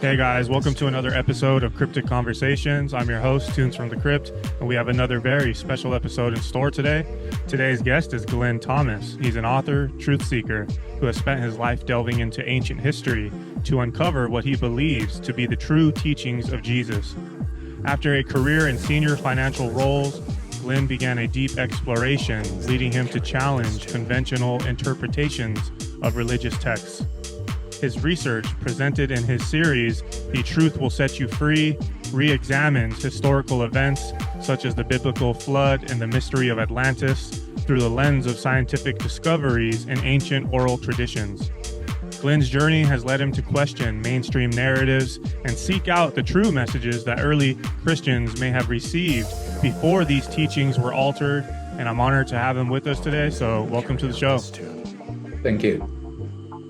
Hey guys, welcome to another episode of Cryptic Conversations. I'm your host, Tunes from the Crypt, and we have another very special episode in store today. Today's guest is Glyn Thomas. He's an author, truth seeker, who has spent his life delving into ancient history to uncover what he believes to be the true teachings of Jesus. After a career in senior financial roles, Glyn began a deep exploration, leading him to challenge conventional interpretations of religious texts. His research, presented in his series, The Truth Will Set You Free, re-examines historical events such as the biblical flood and the mystery of Atlantis through the lens of scientific discoveries and ancient oral traditions. Glyn's journey has led him to question mainstream narratives and seek out the true messages that early Christians may have received before these teachings were altered, and I'm honored to have him with us today, so welcome to the show. Thank you.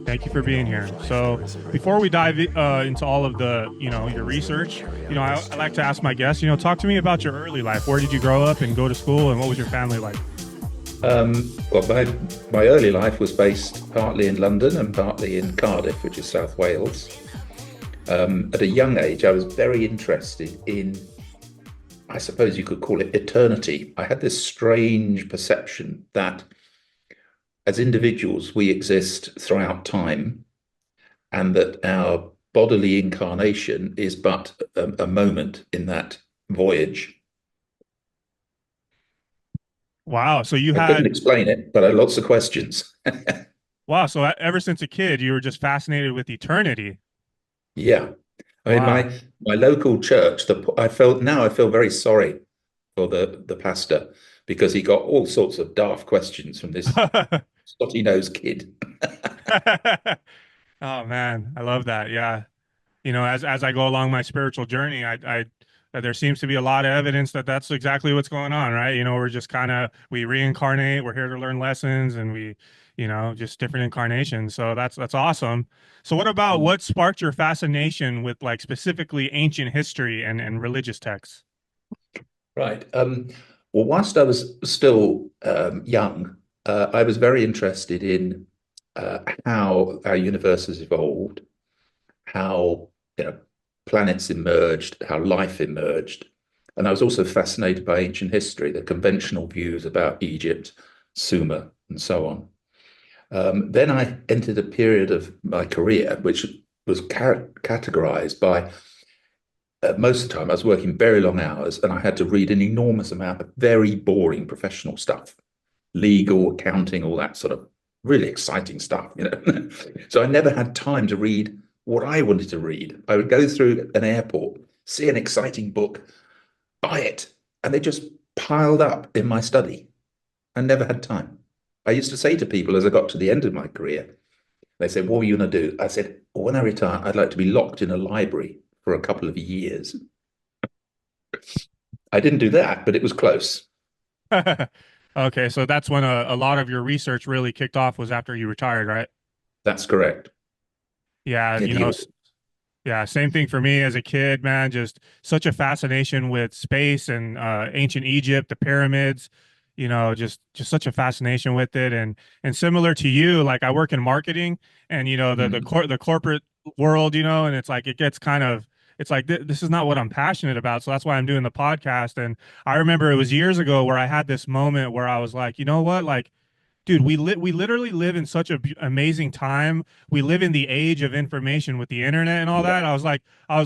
Thank you for being here. So before we dive into all of the, your research, I like to ask my guests, talk to me about your early life. Where did you grow up and go to school, and what was your family like? Well, my early life was based partly in London and partly in Cardiff, which is South Wales. At a young age, I was very interested in, I suppose you could call it eternity. I had this strange perception that as individuals, we exist throughout time, and that our bodily incarnation is but a moment in that voyage. Wow. So I couldn't explain it, but I had lots of questions. Wow. So ever since a kid, you were just fascinated with eternity. Yeah. I mean, Wow. my local church, I feel very sorry for the pastor, because he got all sorts of daft questions from this snotty-nosed kid. Oh man, I love that. Yeah. As I go along my spiritual journey, I there seems to be a lot of evidence that that's exactly what's going on, right? We're just we reincarnate, we're here to learn lessons, and we, just different incarnations. So that's awesome. So what sparked your fascination with, like, specifically ancient history and religious texts? Right. Well, whilst I was still young, I was very interested in how our universe has evolved, how planets emerged, how life emerged. And I was also fascinated by ancient history, the conventional views about Egypt, Sumer, and so on. Then I entered a period of my career which was categorized by most of the time I was working very long hours, and I had to read an enormous amount of very boring professional stuff, legal, accounting, all that sort of really exciting stuff, So I never had time to read what I wanted to read. I would go through an airport, see an exciting book, buy it, and they just piled up in my study. I never had time. I used to say to people as I got to the end of my career, they said, "What are you going to do?" I said, "Well, when I retire, I'd like to be locked in a library for a couple of years." I didn't do that, but it was close. Okay, so that's when a lot of your research really kicked off, was after you retired, right? That's correct. Yeah, In the yeah, same thing for me as a kid, man. Just such a fascination with space and ancient Egypt, the pyramids, just such a fascination with it. And similar to you, like, I work in marketing, and the corporate world, and it's like it gets kind of, it's like this is not what I'm passionate about. So that's why I'm doing the podcast. And I remember it was years ago where I had this moment where I was like, you know what, like, dude, we literally live in such a amazing time. We live in the age of information with the internet and all Yeah. that. I was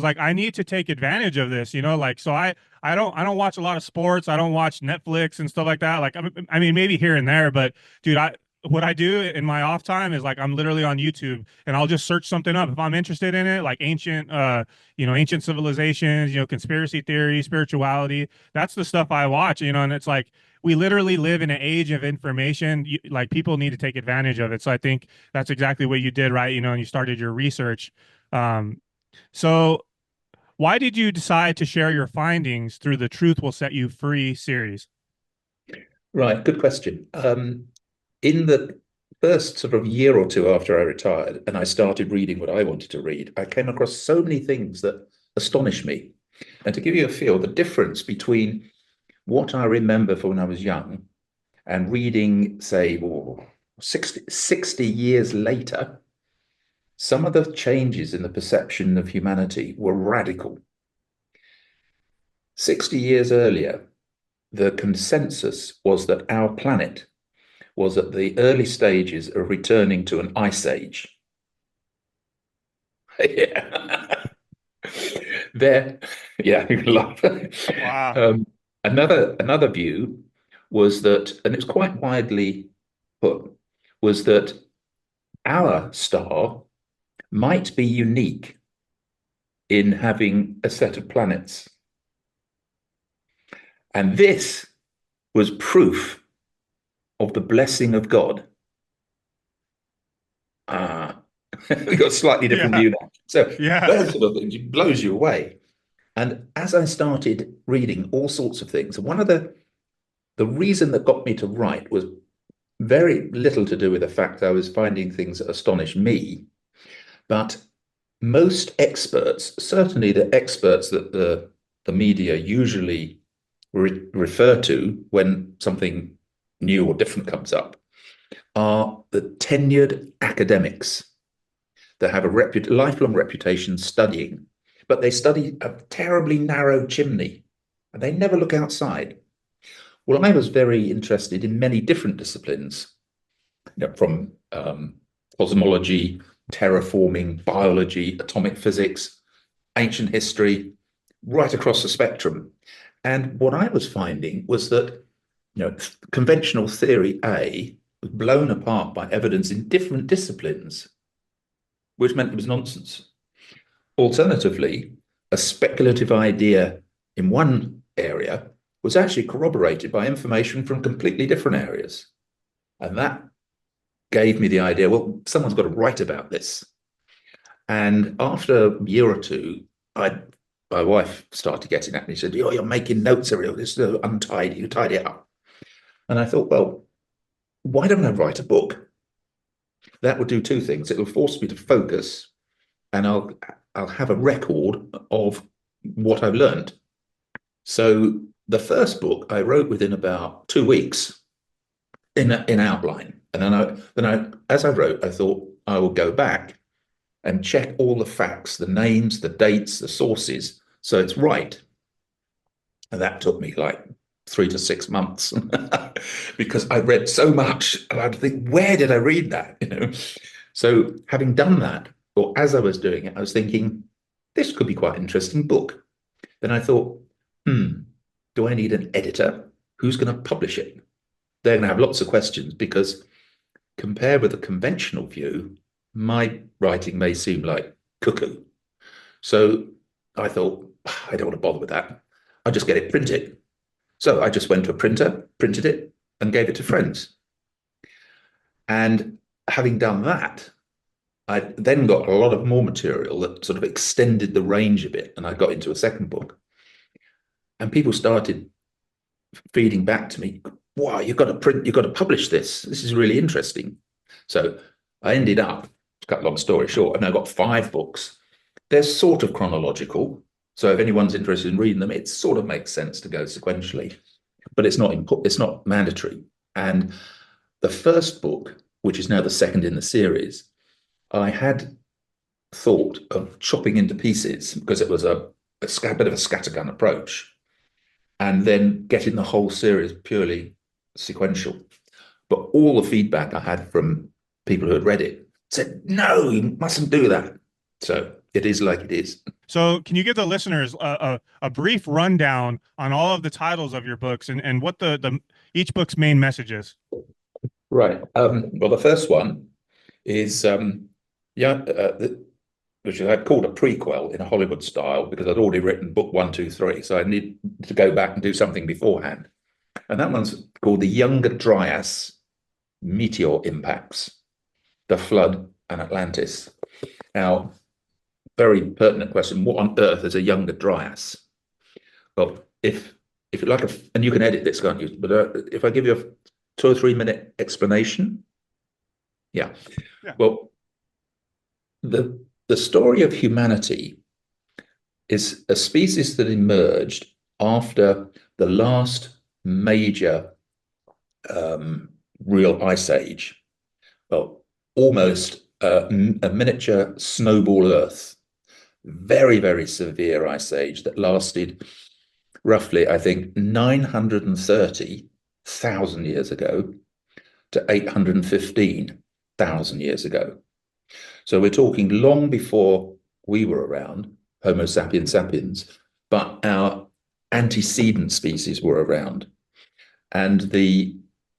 like, I need to take advantage of this, like, so I don't watch a lot of sports. I don't watch Netflix and stuff like that. Like, I mean, maybe here and there, but dude, what I do in my off time is, like, I'm literally on YouTube, and I'll just search something up if I'm interested in it, like ancient civilizations, conspiracy theory, spirituality. That's the stuff I watch, and it's like, we literally live in an age of information. Like, people need to take advantage of it. So I think that's exactly what you did, right? And you started your research. So why did you decide to share your findings through the Truth Will Set You Free series? Right, good question. In the first sort of year or two after I retired and I started reading what I wanted to read, I came across so many things that astonished me. And to give you a feel, the difference between what I remember from when I was young and reading, say, 60 years later, some of the changes in the perception of humanity were radical. 60 years earlier, the consensus was that our planet was at the early stages of returning to an ice age. Yeah. There, yeah, you can laugh. Wow. Another view was that, and it was quite widely put, was that our star might be unique in having a set of planets. And this was proof of the blessing of God. We got a slightly different Yeah. view now. So Yeah. those sort of things blows you away. And as I started reading all sorts of things, one of the reason that got me to write was very little to do with the fact I was finding things that astonished me, but most experts, certainly the experts that the media usually refer to when something new or different comes up, are the tenured academics that have a lifelong reputation studying, but they study a terribly narrow chimney and they never look outside. Well, I was very interested in many different disciplines, from cosmology, terraforming, biology, atomic physics, ancient history, right across the spectrum. And what I was finding was that, conventional theory A was blown apart by evidence in different disciplines, which meant it was nonsense. Alternatively, a speculative idea in one area was actually corroborated by information from completely different areas. And that gave me the idea, well, someone's got to write about this. And after a year or two, my wife started getting at me. She said, "Oh, you're making notes everywhere. This is untidy. You tidy it up." And I thought, well, why don't I write a book? That will do two things. It will force me to focus, and I'll have a record of what I've learned. So the first book I wrote within about 2 weeks in outline. And then as I wrote, I thought I will go back and check all the facts, the names, the dates, the sources, so it's right. And that took me like 3 to 6 months because I read so much, and I'd think, where did I read that? So having done that, or as I was doing it, I was thinking, this could be quite an interesting book. Then I thought, do I need an editor? Who's going to publish it? They're going to have lots of questions because compared with the conventional view, my writing may seem like cuckoo. So I thought, I don't want to bother with that. I'll just get it printed. So I just went to a printer, printed it, and gave it to friends. And having done that, I then got a lot of more material that sort of extended the range a bit, and I got into a second book. And people started feeding back to me, wow, you've got to publish this. This is really interesting. So I ended up, to cut a long story short, and I got 5 books. They're sort of chronological. So if anyone's interested in reading them, it sort of makes sense to go sequentially, but it's not mandatory. And the first book, which is now the second in the series, I had thought of chopping into pieces because it was a bit of a scattergun approach, and then getting the whole series purely sequential. But all the feedback I had from people who had read it said, no, you mustn't do that. So it is like it is. So can you give the listeners a brief rundown on all of the titles of your books and what the each book's main message is? Right. Well, the first one is which I called a prequel in a Hollywood style because I'd already written book 1, 2, 3, so I need to go back and do something beforehand. And that one's called the Younger Dryas Meteor Impacts, the Flood and Atlantis. Now, very pertinent question: what on earth is a Younger Dryas? Well, if you like, and you can edit this, can't you? But if I give you a 2 or 3 minute explanation, yeah. Well, the story of humanity is a species that emerged after the last major real ice age. Well, almost a miniature snowball Earth. Very, very severe ice age that lasted roughly, I think, 930,000 years ago to 815,000 years ago. So we're talking long before we were around, Homo sapiens sapiens, but our antecedent species were around. And the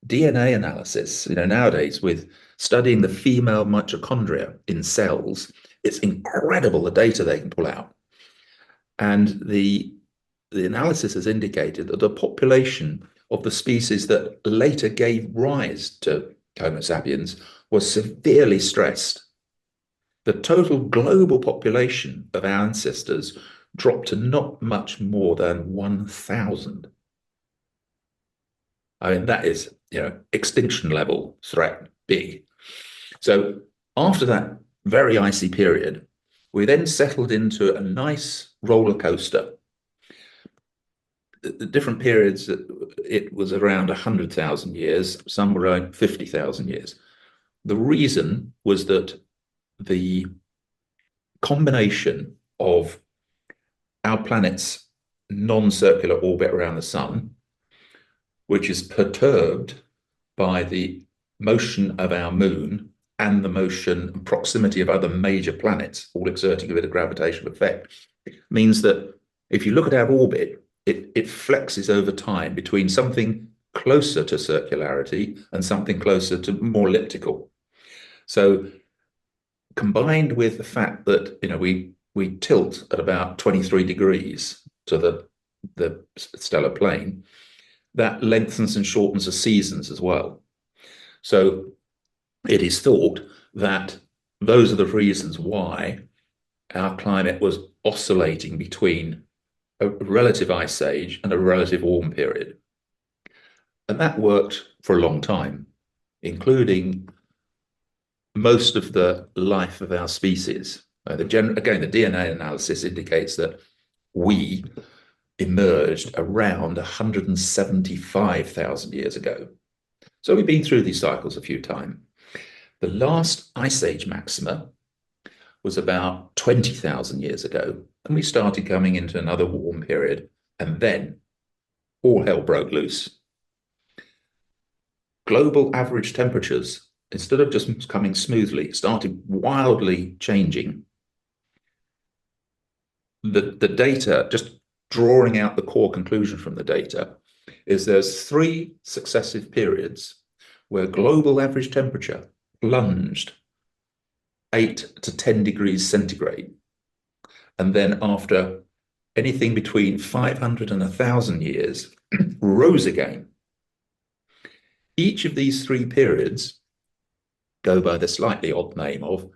DNA analysis, nowadays with studying the female mitochondria in cells, it's incredible the data they can pull out. And the analysis has indicated that the population of the species that later gave rise to Homo sapiens was severely stressed. The total global population of our ancestors dropped to not much more than 1,000. I mean, that is, extinction level threat, big. So after that very icy period, we then settled into a nice roller coaster. The different periods, it was around 100,000 years, some were around 50,000 years. The reason was that the combination of our planet's non-circular orbit around the sun, which is perturbed by the motion of our moon and the motion and proximity of other major planets, all exerting a bit of gravitational effect, means that if you look at our orbit, it flexes over time between something closer to circularity and something closer to more elliptical. So combined with the fact that we tilt at about 23 degrees to the stellar plane, that lengthens and shortens the seasons as well. So it is thought that those are the reasons why our climate was oscillating between a relative ice age and a relative warm period. And that worked for a long time, including most of the life of our species. Again, the DNA analysis indicates that we emerged around 175,000 years ago. So we've been through these cycles a few times. The last ice age maxima was about 20,000 years ago, and we started coming into another warm period, and then all hell broke loose. Global average temperatures, instead of just coming smoothly, started wildly changing. The data, just drawing out the core conclusion from the data, is there's 3 successive periods where global average temperature plunged 8 to 10 degrees centigrade. And then after anything between 500 and 1,000 years, rose again. Each of these 3 periods go by the slightly odd name of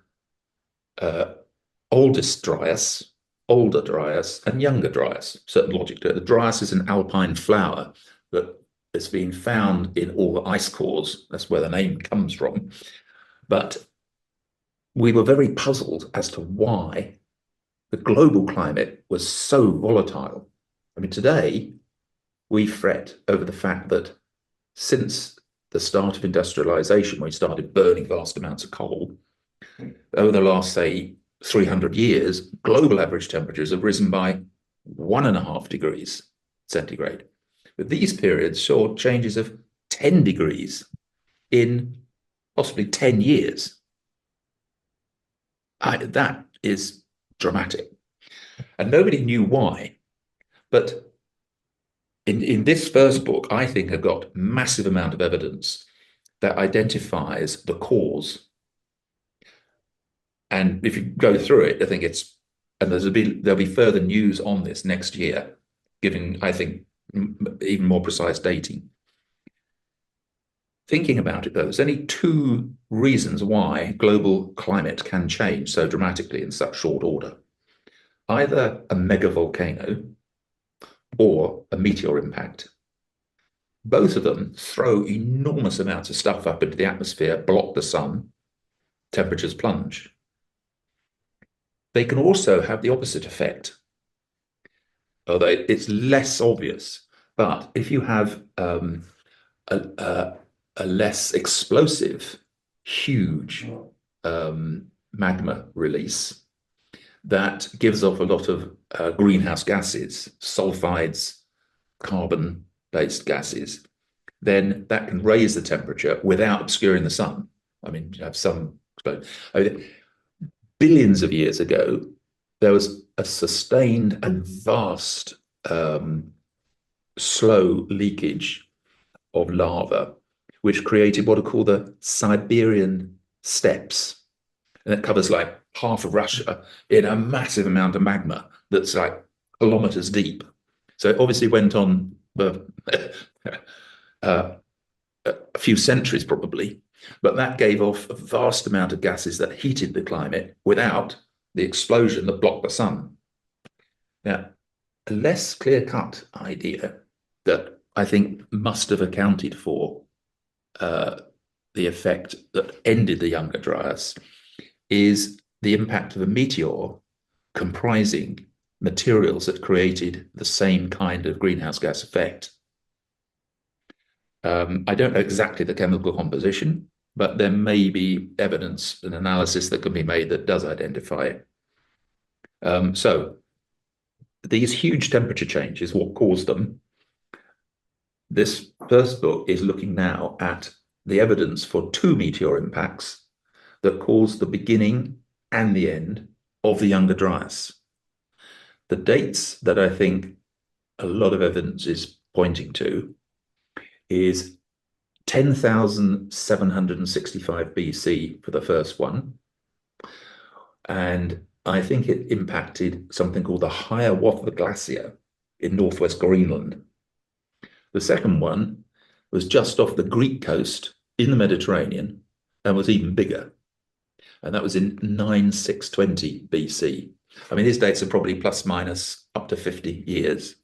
oldest Dryas, older Dryas, and younger Dryas. Certain logic to it. The Dryas is an alpine flower that has been found in all the ice cores. That's where the name comes from. But we were very puzzled as to why the global climate was so volatile. I mean, today we fret over the fact that since the start of industrialization, when we started burning vast amounts of coal, over the last, say, 300 years, global average temperatures have risen by 1.5 degrees centigrade. But these periods saw changes of 10 degrees in possibly 10 years. That is dramatic. And nobody knew why. But in this first book, I think I've got massive amount of evidence that identifies the cause. And if you go through it, I think there'll be further news on this next year, giving, I think, even more precise dating. Thinking about it, though, there's only 2 reasons why global climate can change so dramatically in such short order. Either a mega volcano or a meteor impact. Both of them throw enormous amounts of stuff up into the atmosphere, block the sun, temperatures plunge. They can also have the opposite effect, although it's less obvious. But if you have a less explosive, huge magma release that gives off a lot of greenhouse gases, sulfides, carbon-based gases, then that can raise the temperature without obscuring the sun. I mean, you have some. I mean, billions of years ago, there was a sustained and vast slow leakage of lava, which created what are called the Siberian steppes. And it covers like half of Russia in a massive amount of magma that's like kilometers deep. So it obviously went on for a few centuries probably, but that gave off a vast amount of gases that heated the climate without the explosion that blocked the sun. Now, a less clear-cut idea that I think must have accounted for the effect that ended the Younger Dryas is the impact of a meteor comprising materials that created the same kind of greenhouse gas effect. I don't know exactly the chemical composition, but there may be evidence and analysis that can be made that does identify it. So these huge temperature changes, what caused them? This first book is looking now at the evidence for two meteor impacts that caused the beginning and the end of the Younger Dryas. The dates that I think a lot of evidence is pointing to is 10,765 BC for the first one. And I think it impacted something called the Hiawatha Glacier in northwest Greenland. The second one was just off the Greek coast in the Mediterranean and was even bigger. And that was in 9620 BC. I mean, these dates are probably plus minus up to 50 years.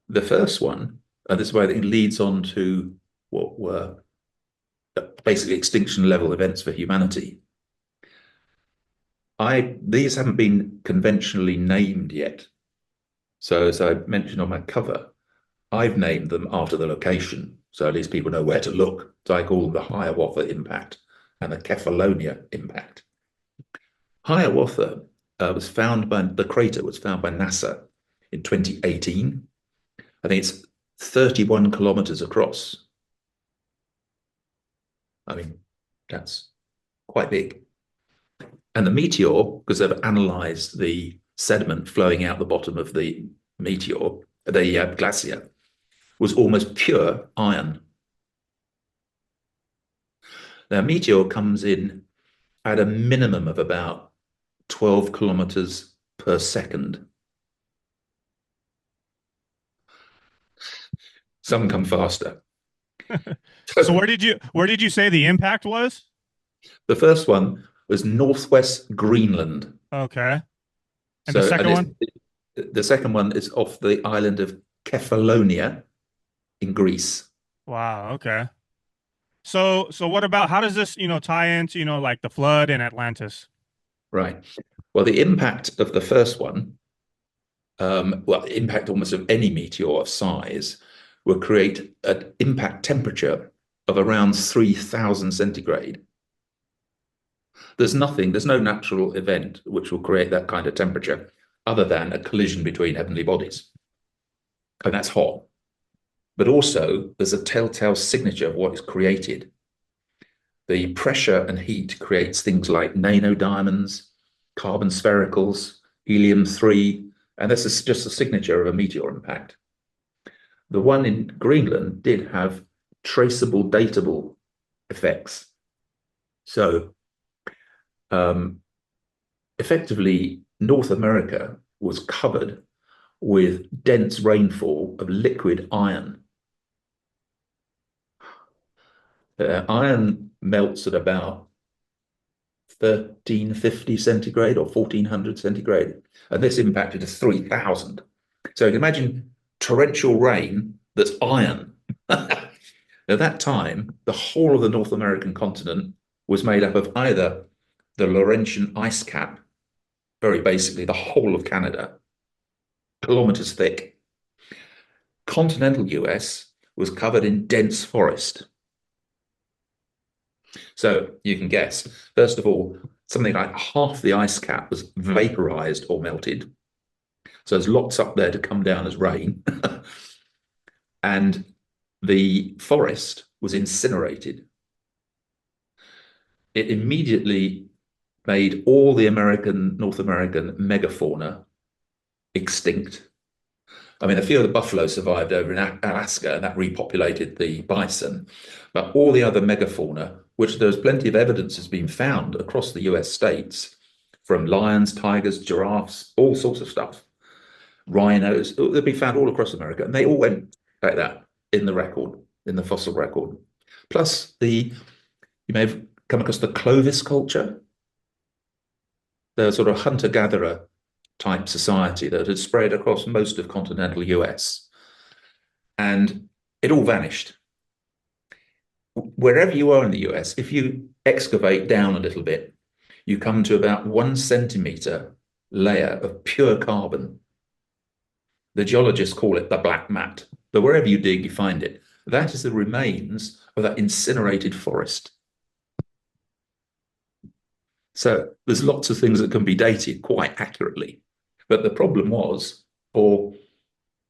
The first one, and this is where it leads on to what were basically extinction level events for humanity. These haven't been conventionally named yet. So as I mentioned on my cover, I've named them after the location. So at least people know where to look. So I call them the Hiawatha impact and the Kefalonia impact. Hiawatha the crater was found by NASA in 2018. I think it's 31 kilometers across. I mean, that's quite big. And the meteor, because they've analyzed the sediment flowing out the bottom of the meteor, the glacier, was almost pure iron. Now, meteor comes in at a minimum of about 12 kilometers per second. Some come faster. So where did you say the impact was? The first one was northwest Greenland. Okay. And the second one? The second one is off the island of Kefalonia in Greece. Wow, okay. So what about how does this, tie into, like the flood in Atlantis? Right. Well, the impact of the first one, impact almost of any meteor of size, will create an impact temperature of around 3,000 centigrade. There's no natural event which will create that kind of temperature other than a collision between heavenly bodies. And that's hot. But also, there's a telltale signature of what is created. The pressure and heat creates things like nanodiamonds, carbon sphericals, helium-3, and this is just a signature of a meteor impact. The one in Greenland did have traceable, datable effects. So, effectively, North America was covered with dense rainfall of liquid iron. Iron melts at about 1350 centigrade or 1400 centigrade, and this impacted to 3000. So you can imagine torrential rain that's iron. At that time, the whole of the North American continent was made up of either the Laurentian ice cap, very basically the whole of Canada, kilometers thick. Continental US was covered in dense forest. So you can guess, first of all, something like half the ice cap was vaporized or melted. So there's lots up there to come down as rain. And the forest was incinerated. It immediately made all the North American megafauna extinct. I mean, a few of the buffalo survived over in Alaska, and that repopulated the bison. But all the other megafauna, which there's plenty of evidence has been found across the US states, from lions, tigers, giraffes, all sorts of stuff, rhinos, they've been found all across America, and they all went like that in the record, in the fossil record. Plus, you may have come across the Clovis culture, the sort of hunter-gatherer type society that had spread across most of continental US. And it all vanished. Wherever you are in the US, if you excavate down a little bit, you come to about 1 centimeter layer of pure carbon. The geologists call it the black mat, but wherever you dig, you find it. That is the remains of that incinerated forest. So there's lots of things that can be dated quite accurately. But the problem was, for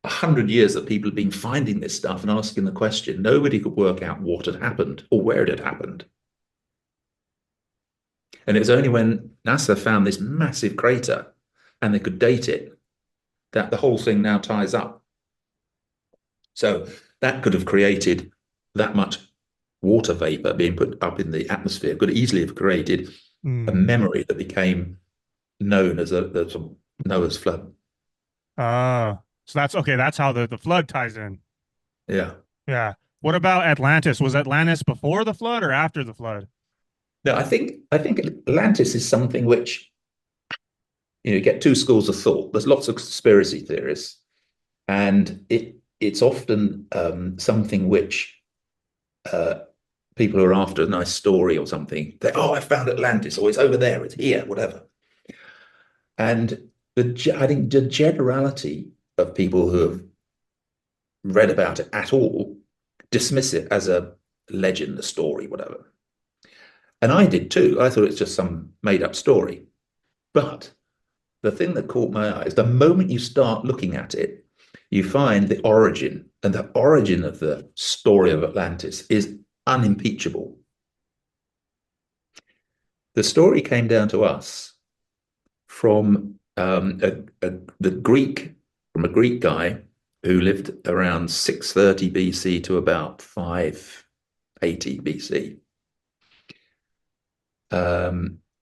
100 years that people had been finding this stuff and asking the question, nobody could work out what had happened or where it had happened. And it was only when NASA found this massive crater and they could date it that the whole thing now ties up. So that could have created that much water vapor being put up in the atmosphere, could easily have created a memory that became known as the Noah's flood. So that's okay. That's how the flood ties in. Yeah. Yeah. What about Atlantis? Was Atlantis before the flood or after the flood? No, I think Atlantis is something which, you get two schools of thought. There's lots of conspiracy theories, and it's often something which people who are after a nice story or something, I found Atlantis, or it's over there, it's here, whatever. And I think the generality of people who have read about it at all dismiss it as a legend, a story, whatever. And I did too. I thought it's just some made-up story. But the thing that caught my eye is the moment you start looking at it, you find the origin, and the origin of the story of Atlantis is unimpeachable. The story came down to us from a Greek guy who lived around 630 BC to about 580 BC.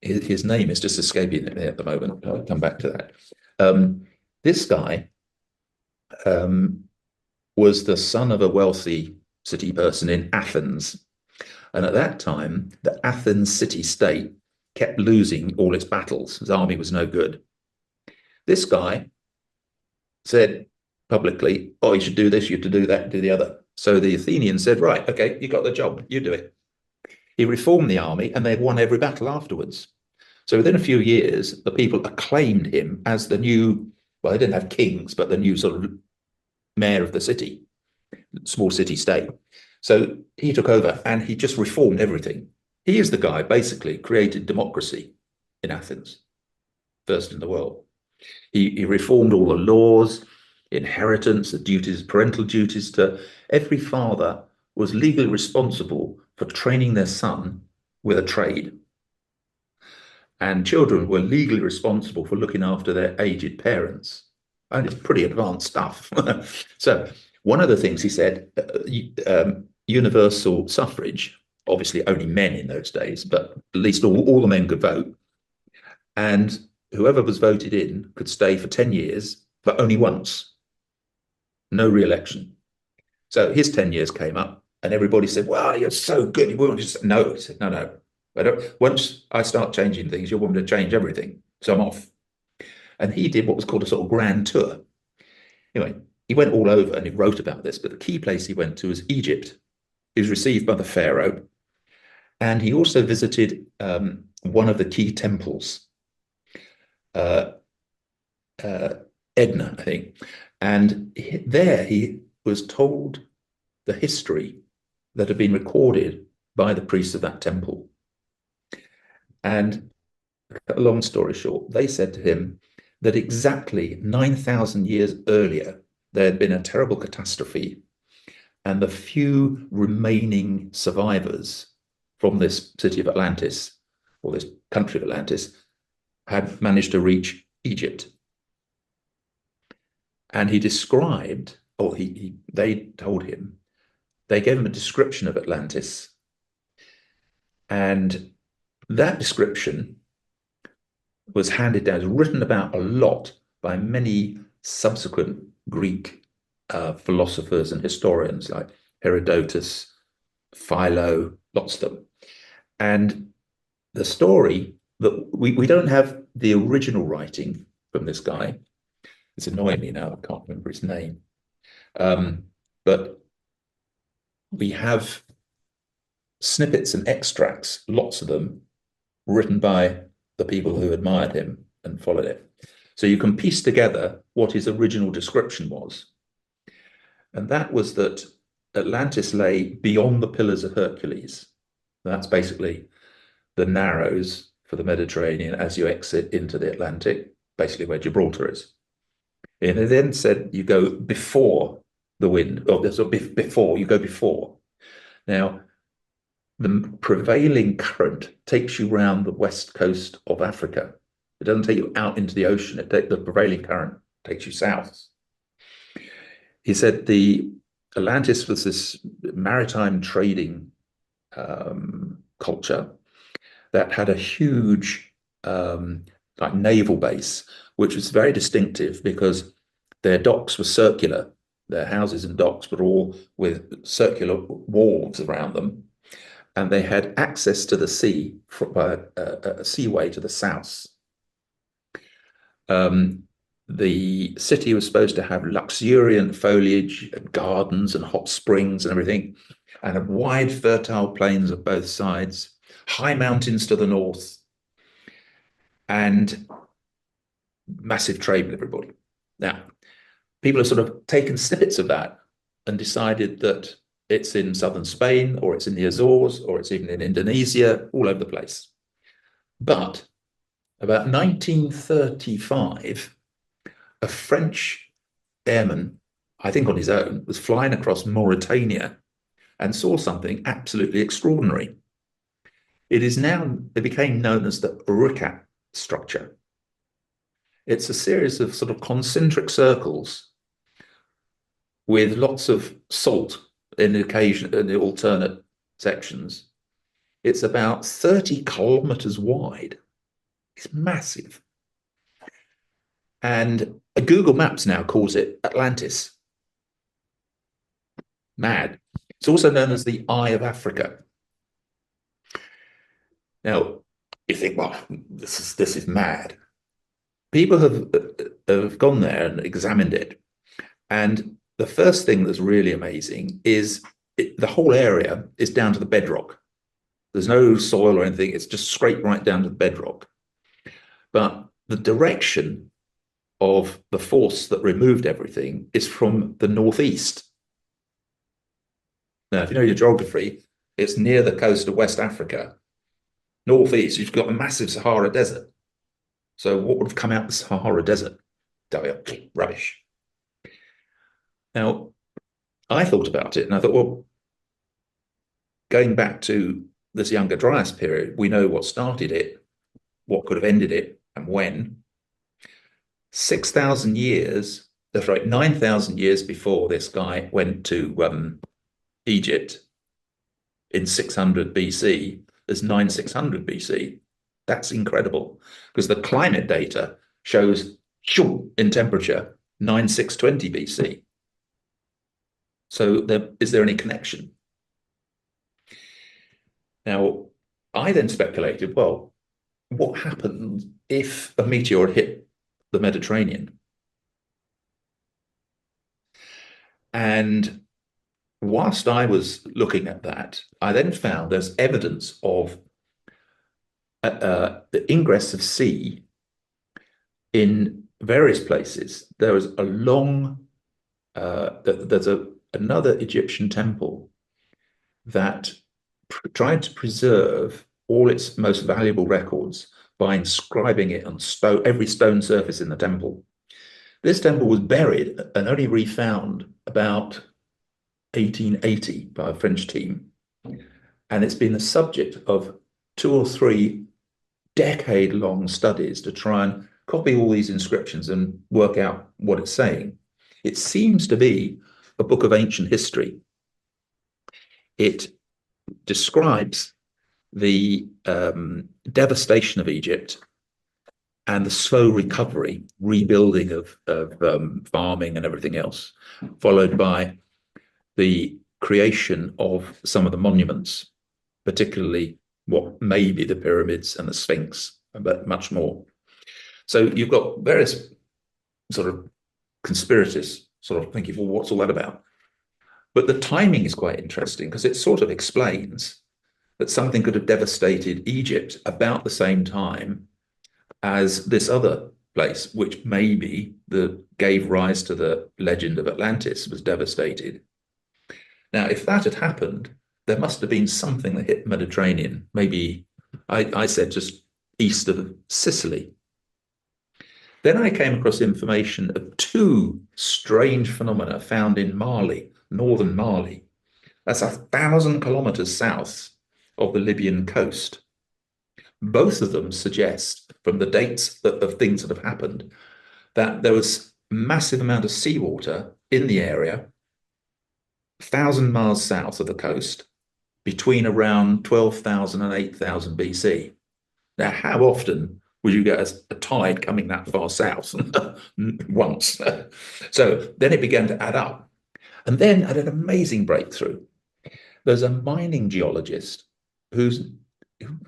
His name is just escaping me at the moment. I'll come back to that. This guy was the son of a wealthy city person in Athens. And at that time, the Athens city-state kept losing all its battles. His army was no good. This guy said publicly, you should do this, you have to do that, do the other. So the Athenians said, right, okay, you got the job, you do it. He reformed the army, and they'd won every battle afterwards. So within a few years, the people acclaimed him as the new, they didn't have kings, but the new sort of mayor of the city, small city state. So he took over and he just reformed everything. He is the guy basically created democracy in Athens, first in the world. He reformed all the laws, inheritance, the duties, parental duties. To every father was legally responsible for training their son with a trade. And children were legally responsible for looking after their aged parents. And it's pretty advanced stuff. So one of the things he said, universal suffrage, obviously only men in those days, but at least all the men could vote. And whoever was voted in could stay for 10 years, but only once. No re-election. So his 10 years came up and everybody said, well, you're so good. You won't just, no, he said, no. Once I start changing things, you'll want me to change everything. So I'm off. And he did what was called a sort of grand tour. Anyway, he went all over and he wrote about this, but the key place he went to was Egypt. He was received by the pharaoh. And he also visited one of the key temples, Edna, I think. And there he was told the history that had been recorded by the priests of that temple. And a long story short, they said to him that exactly 9,000 years earlier, there had been a terrible catastrophe, and the few remaining survivors from this city of Atlantis, or this country of Atlantis, had managed to reach Egypt. And he described, or they told him, they gave him a description of Atlantis. And that description was handed down, written about a lot by many subsequent Greek philosophers and historians like Herodotus, Philo, lots of them. And the story that we don't have the original writing from this guy. It's annoying me now, I can't remember his name. But we have snippets and extracts, lots of them, written by the people who admired him and followed it. So you can piece together what his original description was. And that was that Atlantis lay beyond the Pillars of Hercules. That's basically the narrows for the Mediterranean as you exit into the Atlantic, basically where Gibraltar is. And it then said you go before the wind, or before, you go before. Now, the prevailing current takes you round the west coast of Africa. It doesn't take you out into the ocean. The prevailing current takes you south. He said the Atlantis was this maritime trading culture that had a huge like naval base, which was very distinctive because their docks were circular. Their houses and docks were all with circular walls around them. And they had access to the sea by a seaway to the south. The city was supposed to have luxuriant foliage and gardens and hot springs and everything, and wide fertile plains of both sides, high mountains to the north, and massive trade with everybody. Now, people have sort of taken snippets of that and decided that it's in southern Spain, or it's in the Azores, or it's even in Indonesia, all over the place. But about 1935, a French airman, I think on his own, was flying across Mauritania and saw something absolutely extraordinary. It became known as the Uricat structure. It's a series of sort of concentric circles with lots of salt in the alternate sections. It's about 30 kilometers wide. It's massive. And Google Maps now calls it Atlantis. Mad. It's also known as the Eye of Africa. Now, you think, well, this is mad. People have gone there and examined it. And the first thing that's really amazing is the whole area is down to the bedrock. There's no soil or anything. It's just scraped right down to the bedrock. But the direction of the force that removed everything is from the northeast. Now, if you know your geography, it's near the coast of West Africa. Northeast, you've got a massive Sahara Desert. So what would have come out of the Sahara Desert? Rubbish. Now, I thought about it and I thought, well, going back to this Younger Dryas period, we know what started it, what could have ended it, and when. 6,000 years, that's right, 9,000 years before this guy went to Egypt in 600 BC, there's 9600 BC. That's incredible because the climate data shows in temperature 9620 BC. So is there any connection? Now, I then speculated, well, what happened if a meteor hit the Mediterranean? And whilst I was looking at that, I then found there's evidence of the ingress of sea in various places. There was a long, there's another Egyptian temple that tried to preserve all its most valuable records by inscribing it on every stone surface in the temple. This temple was buried and only refound about 1880 by a French team. And it's been the subject of 2 or 3 decade-long studies to try and copy all these inscriptions and work out what it's saying. It seems to be a book of ancient history. It describes the devastation of Egypt and the slow recovery, rebuilding of farming and everything else, followed by the creation of some of the monuments, particularly what may be the pyramids and the Sphinx, but much more. So you've got various sort of conspirators sort of thinking, well, what's all that about? But the timing is quite interesting because it sort of explains that something could have devastated Egypt about the same time as this other place, which maybe gave rise to the legend of Atlantis, was devastated. Now, if that had happened, there must have been something that hit the Mediterranean, maybe, I said, just east of Sicily. Then I came across information of 2 strange phenomena found in Mali, northern Mali. That's 1,000 kilometers south of the Libyan coast. Both of them suggest, from the dates of things that have happened, that there was a massive amount of seawater in the area, 1,000 miles south of the coast, between around 12,000 and 8,000 BC. Now, how often would you get a tide coming that far south? Once. So then it began to add up. And then had an amazing breakthrough. There's a mining geologist who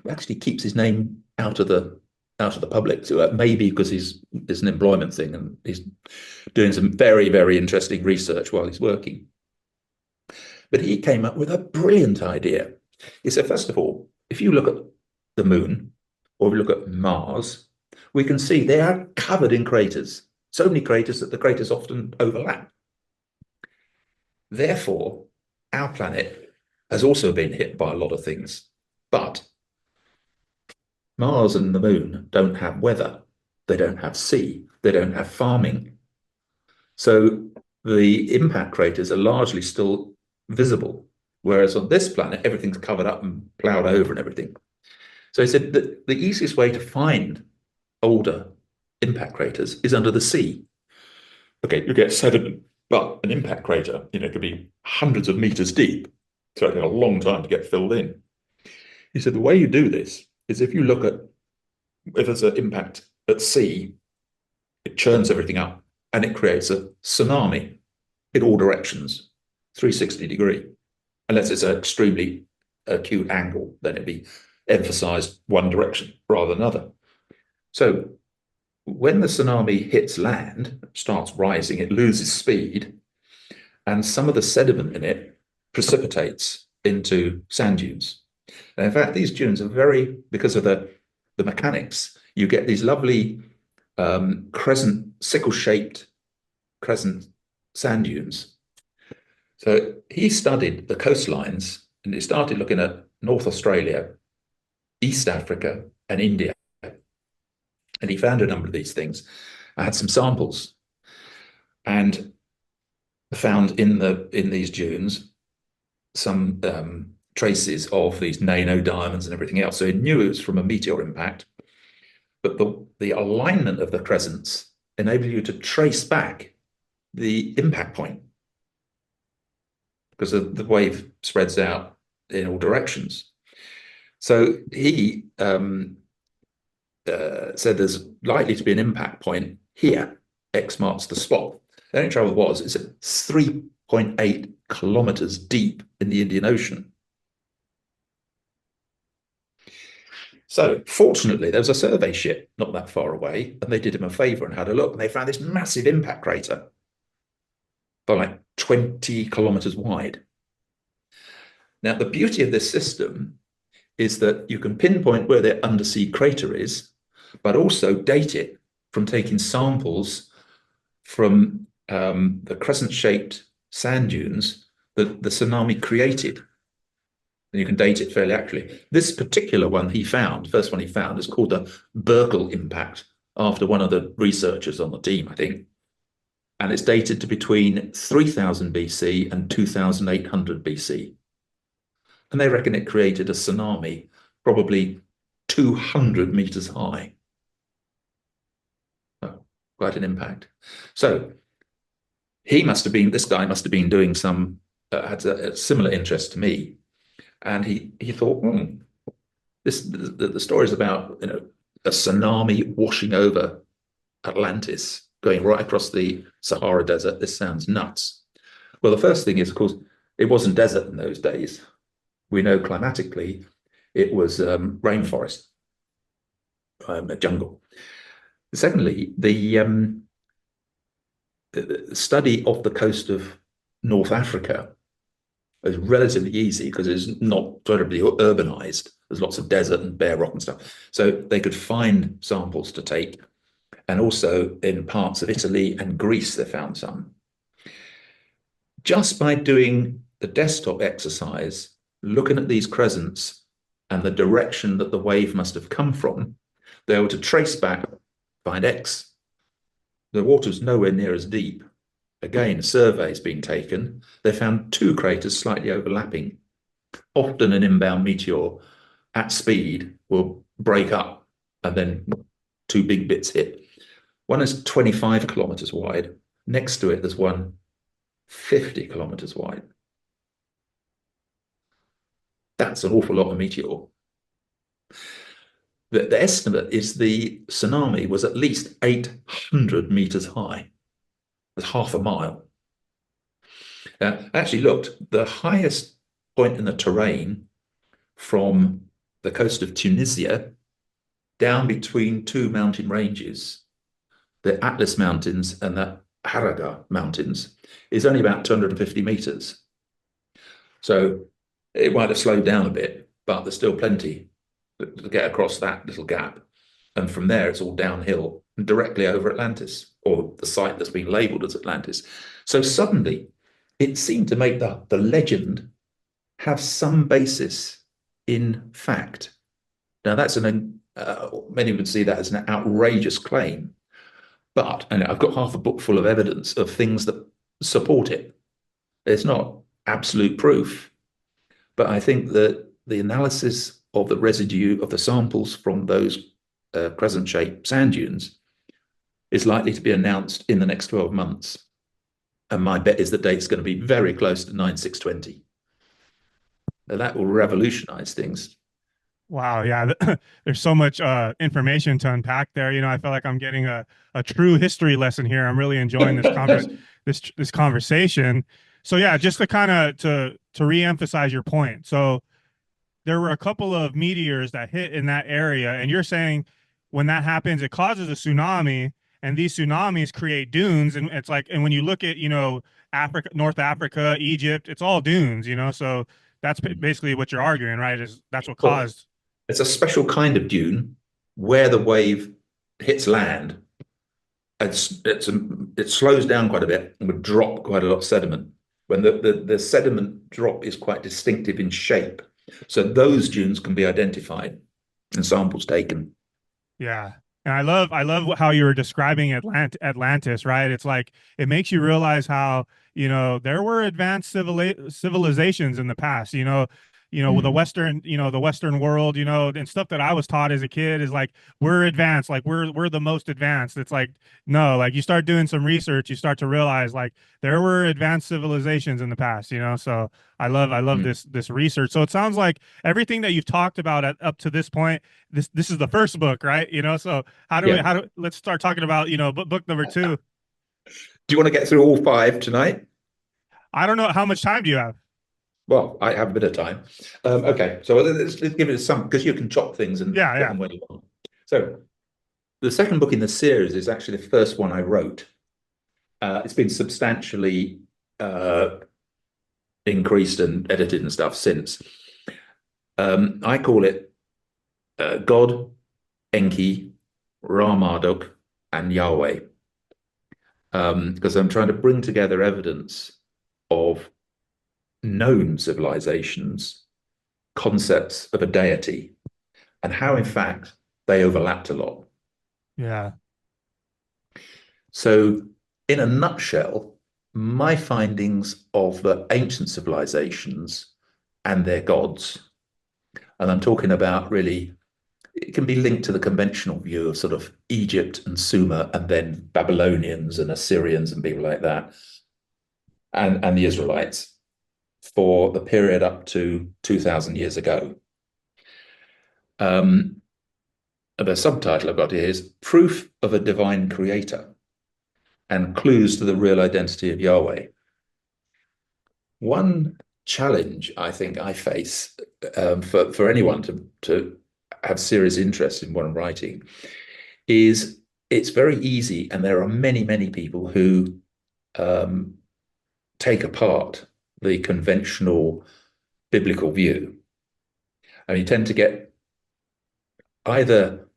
actually keeps his name out of the public, so maybe because it's an employment thing and he's doing some very, very interesting research while he's working. But he came up with a brilliant idea. He said, first of all, if you look at the moon or we look at Mars, we can see they are covered in craters, so many craters that the craters often overlap. Therefore, our planet has also been hit by a lot of things, but Mars and the moon don't have weather, they don't have sea, they don't have farming. So the impact craters are largely still visible, whereas on this planet, everything's covered up and plowed over and everything. So he said that the easiest way to find older impact craters is under the sea. Okay, you get sediment, but an impact crater, could be hundreds of meters deep. So it takes a long time to get filled in. He said the way you do this is if there's an impact at sea, it churns everything up and it creates a tsunami in all directions, 360 degree. Unless it's an extremely acute angle, then it'd be emphasized one direction rather than another. So when the tsunami hits land, starts rising, it loses speed, and some of the sediment in it precipitates into sand dunes. And in fact, these dunes are because of the mechanics, you get these lovely sickle-shaped crescent sand dunes. So he studied the coastlines and he started looking at North Australia, East Africa, and India. And he found a number of these things. I had some samples and found in these dunes some traces of these nano diamonds and everything else. So he knew it was from a meteor impact, but the alignment of the crescents enabled you to trace back the impact point because the wave spreads out in all directions. So he said there's likely to be an impact point here. X marks the spot. The only trouble was it's 3.8 kilometers deep in the Indian Ocean. So fortunately, there was a survey ship not that far away, and they did him a favor and had a look, and they found this massive impact crater, about like 20 kilometers wide. Now, the beauty of this system is that you can pinpoint where the undersea crater is, but also date it from taking samples from the crescent-shaped sand dunes that the tsunami created. and you can date it fairly accurately. This particular one he found, the first one he found, is called the Burkle impact, after one of the researchers on the team, I think. And it's dated to between 3000 BC and 2800 BC. And they reckon it created a tsunami, probably 200 meters high. Oh, quite an impact. So this guy must have been doing some, had a similar interest to me. And he thought, the story is about, a tsunami washing over Atlantis, going right across the Sahara Desert. This sounds nuts. Well, the first thing is, of course, it wasn't desert in those days. We know climatically it was rainforest, a jungle. Secondly, the study of the coast of North Africa is relatively easy because it's not terribly urbanized. There's lots of desert and bare rock and stuff. So they could find samples to take. And also in parts of Italy and Greece, they found some. Just by doing the desktop exercise, looking at these crescents and the direction that the wave must have come from, they were to trace back, find X. The water's nowhere near as deep. Again, a survey's been taken. They found two craters slightly overlapping. Often an inbound meteor at speed will break up and then two big bits hit. One is 25 kilometers wide. Next to it, there's one 50 kilometers wide. That's an awful lot of meteor. The estimate is the tsunami was at least 800 meters high. That's half a mile. I actually looked, the highest point in the terrain from the coast of Tunisia down between two mountain ranges, the Atlas Mountains and the Haraga Mountains, is only about 250 meters. So it might have slowed down a bit, but there's still plenty to get across that little gap. And from there, it's all downhill and directly over Atlantis, or the site that's been labeled as Atlantis. So suddenly, it seemed to make the legend have some basis in fact. Now, that's many would see that as an outrageous claim. But, and I've got half a book full of evidence of things that support it. It's not absolute proof, but I think that the analysis of the residue of the samples from those crescent-shaped sand dunes is likely to be announced in the next 12 months. And my bet is the date's going to be very close to 9620. Now, that will revolutionize things. Wow, yeah, there's so much information to unpack there. I feel like I'm getting a true history lesson here. I'm really enjoying this conversation. So yeah, just to kind of to reemphasize your point. So there were a couple of meteors that hit in that area, and you're saying when that happens, it causes a tsunami, and these tsunamis create dunes, and it's like, and when you look at Africa, North Africa, Egypt, it's all dunes, so that's basically what you're arguing, right? Is that's what caused. It's a special kind of dune where the wave hits land. It slows down quite a bit and would drop quite a lot of sediment. When the sediment drop is quite distinctive in shape, so those dunes can be identified and samples taken. Yeah. And I love how you were describing Atlantis, right? It's like it makes you realize how, there were advanced civilizations in the past, with the Western world, and stuff that I was taught as a kid is like we're advanced, like we're the most advanced. It's like no, like you start doing some research, you start to realize like there were advanced civilizations in the past, So I love this research. So it sounds like everything that you've talked about up to this point, this is the first book, right? So let's start talking about book number 2. Do you want to get through all 5 tonight? I don't know, how much time do you have? Well, I have a bit of time. Okay, so let's give it some, because you can chop things and put them where you want. So the second book in the series is actually the first one I wrote. It's been substantially increased and edited and stuff since. I call it God, Enki, Ra Marduk, and Yahweh, because I'm trying to bring together evidence of known civilizations concepts of a deity and how, in fact, they overlapped a lot. Yeah. So, in a nutshell, my findings of the ancient civilizations and their gods, and I'm talking about really, it can be linked to the conventional view of sort of Egypt and Sumer, and then Babylonians and Assyrians and people like that, and the Israelites for the period up to 2,000 years ago. The subtitle I've got here is Proof of a Divine Creator and Clues to the Real Identity of Yahweh. One challenge I think I face for anyone to have serious interest in what I'm writing is it's very easy, and there are many, many people who take apart the conventional biblical view. And you tend to get either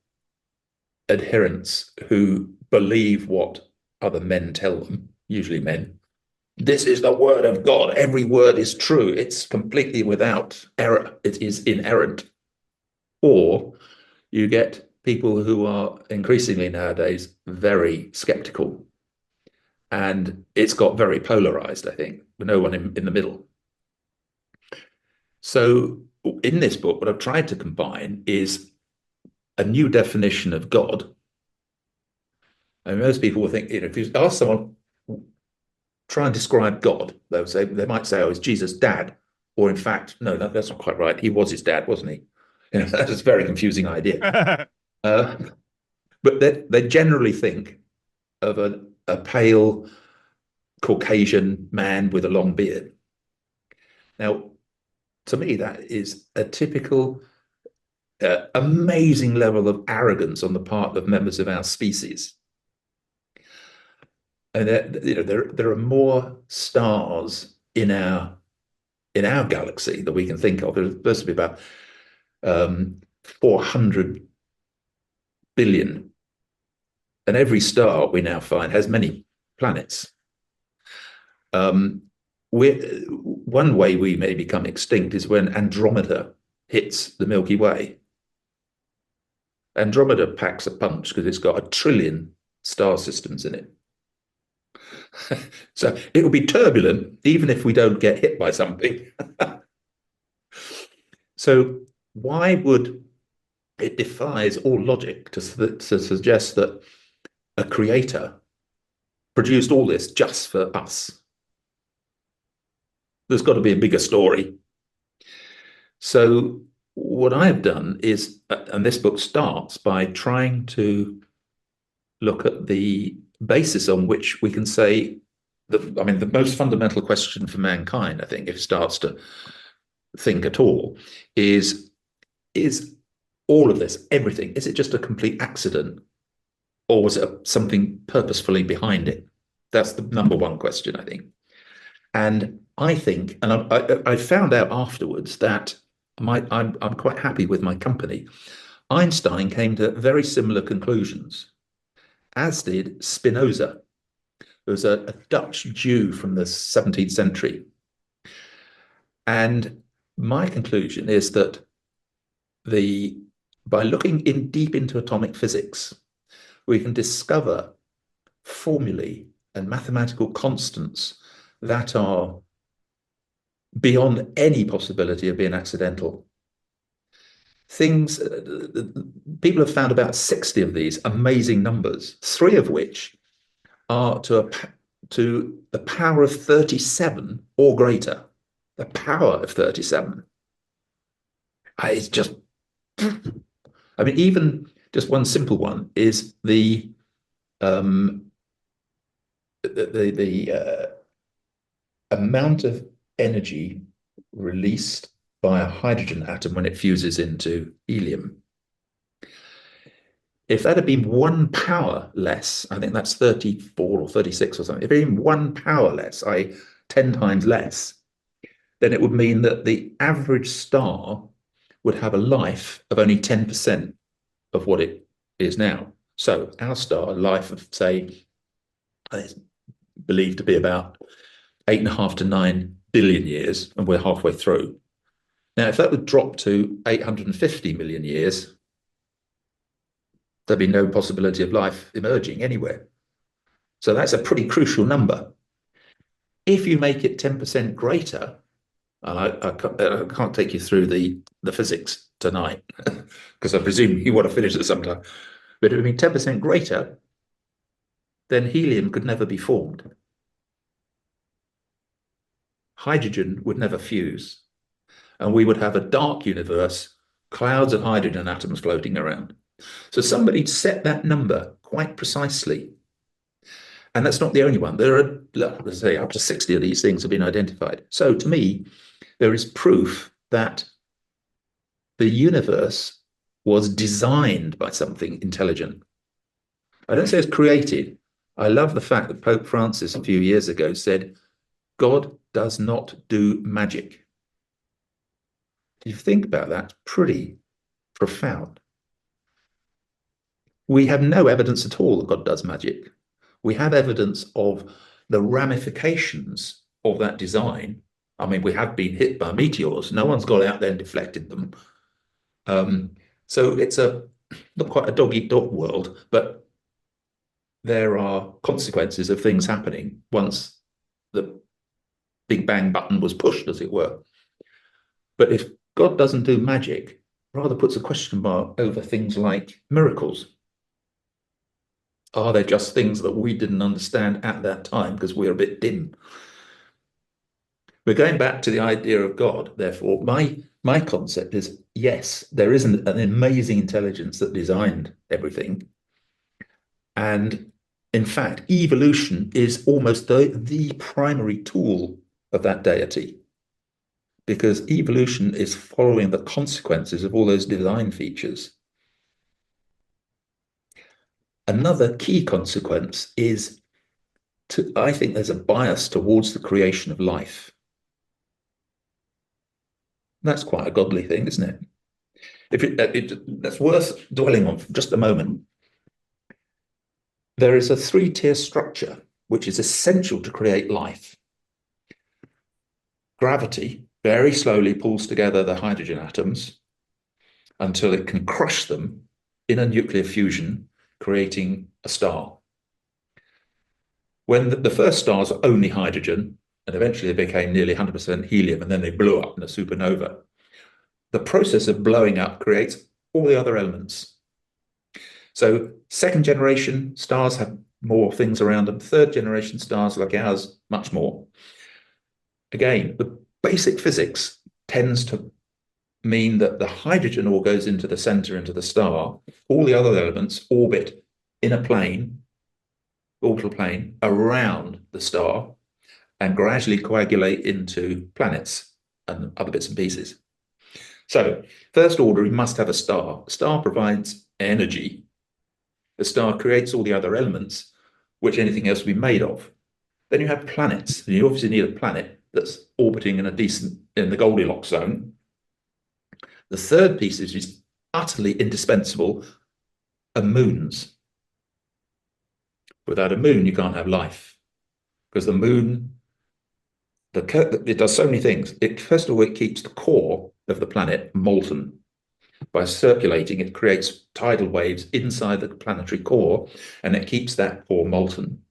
adherents who believe what other men tell them, usually men. This is the word of God. Every word is true. It's completely without error. It is inerrant. Or you get people who are increasingly nowadays very skeptical. And it's got very polarized, I think, with no one in the middle. So in this book, what I've tried to combine is a new definition of God. And most people will think, if you ask someone, try and describe God, they might say, oh, it's Jesus' dad. Or in fact, no, that's not quite right. He was his dad, wasn't he? That's a very confusing idea. But they generally think of a pale Caucasian man with a long beard. Now, to me, that is a typical amazing level of arrogance on the part of members of our species. And there are more stars in our galaxy that we can think of. There's supposed to be about 400 billion, and every star we now find has many planets. One way we may become extinct is when Andromeda hits the Milky Way. Andromeda packs a punch because it's got 1 trillion star systems in it. So it will be turbulent even if we don't get hit by something. So why would it defies all logic to suggest that a creator produced all this just for us? There's got to be a bigger story. So what I've done is, and this book starts by trying to look at the basis on which we can say the most fundamental question for mankind, I think, if it starts to think at all, is all of this, everything, is it just a complete accident, or was it something purposefully behind it? That's the number one question, I think. And I think, and I found out afterwards that I'm quite happy with my company. Einstein came to very similar conclusions, as did Spinoza, who was a Dutch Jew from the 17th century. And my conclusion is that by looking deep into atomic physics, we can discover formulae and mathematical constants that are beyond any possibility of being accidental. Things, people have found about 60 of these amazing numbers, 3 of which are to the power of 37 or greater. The power of 37. It's just, even just one simple one is the amount of energy released by a hydrogen atom when it fuses into helium. If that had been 1 power less, I think that's 34 or 36 or something, if it had been 1 power less, 10 times less, then it would mean that the average star would have a life of only 10% of what it is now. So our star, life of, say, is believed to be about 8.5 to 9 billion years, and we're halfway through. Now, if that would drop to 850 million years, there'd be no possibility of life emerging anywhere. So that's a pretty crucial number. If you make it 10% greater, and I can't take you through the physics tonight, because I presume you want to finish it sometime, but it would be 10% greater, then helium could never be formed. Hydrogen would never fuse, and we would have a dark universe, clouds of hydrogen atoms floating around. So somebody set that number quite precisely. And that's not the only one. There are, let's say, up to 60 of these things have been identified. So to me, there is proof that the universe was designed by something intelligent. I don't say it's created. I love the fact that Pope Francis a few years ago said, God does not do magic. If you think about that, it's pretty profound. We have no evidence at all that God does magic. We have evidence of the ramifications of that design. I mean, we have been hit by meteors. No one's got out there and deflected them. So it's not quite a dog-eat-dog world, but there are consequences of things happening once the Big Bang button was pushed, as it were. But if God doesn't do magic, rather puts a question mark over things like miracles. Are they just things that we didn't understand at that time because we're a bit dim? We're going back to the idea of God. Therefore, my concept is, yes, there is an amazing intelligence that designed everything. And in fact, evolution is almost the primary tool of that deity, because evolution is following the consequences of all those design features. Another key consequence is, I think there's a bias towards the creation of life. That's quite a godly thing, isn't it? That's worth dwelling on for just a moment. There is a three-tier structure which is essential to create life. Gravity very slowly pulls together the hydrogen atoms until it can crush them in a nuclear fusion, creating a star. When the first stars were only hydrogen, and eventually they became nearly 100% helium, and then they blew up in a supernova, the process of blowing up creates all the other elements. So second generation stars have more things around them. Third generation stars like ours, much more. Again, the basic physics tends to mean that the hydrogen all goes into the center, into the star. All the other elements orbit in a plane, orbital plane, around the star and gradually coagulate into planets and other bits and pieces. So first order, we must have a star. A star provides energy. The star creates all the other elements, which anything else would be made of. Then you have planets, and you obviously need a planet that's orbiting in the Goldilocks zone. The third piece is utterly indispensable, are moons. Without a moon, you can't have life, because the moon, it does so many things. First of all, it keeps the core of the planet molten. By circulating, it creates tidal waves inside the planetary core, and it keeps that core molten.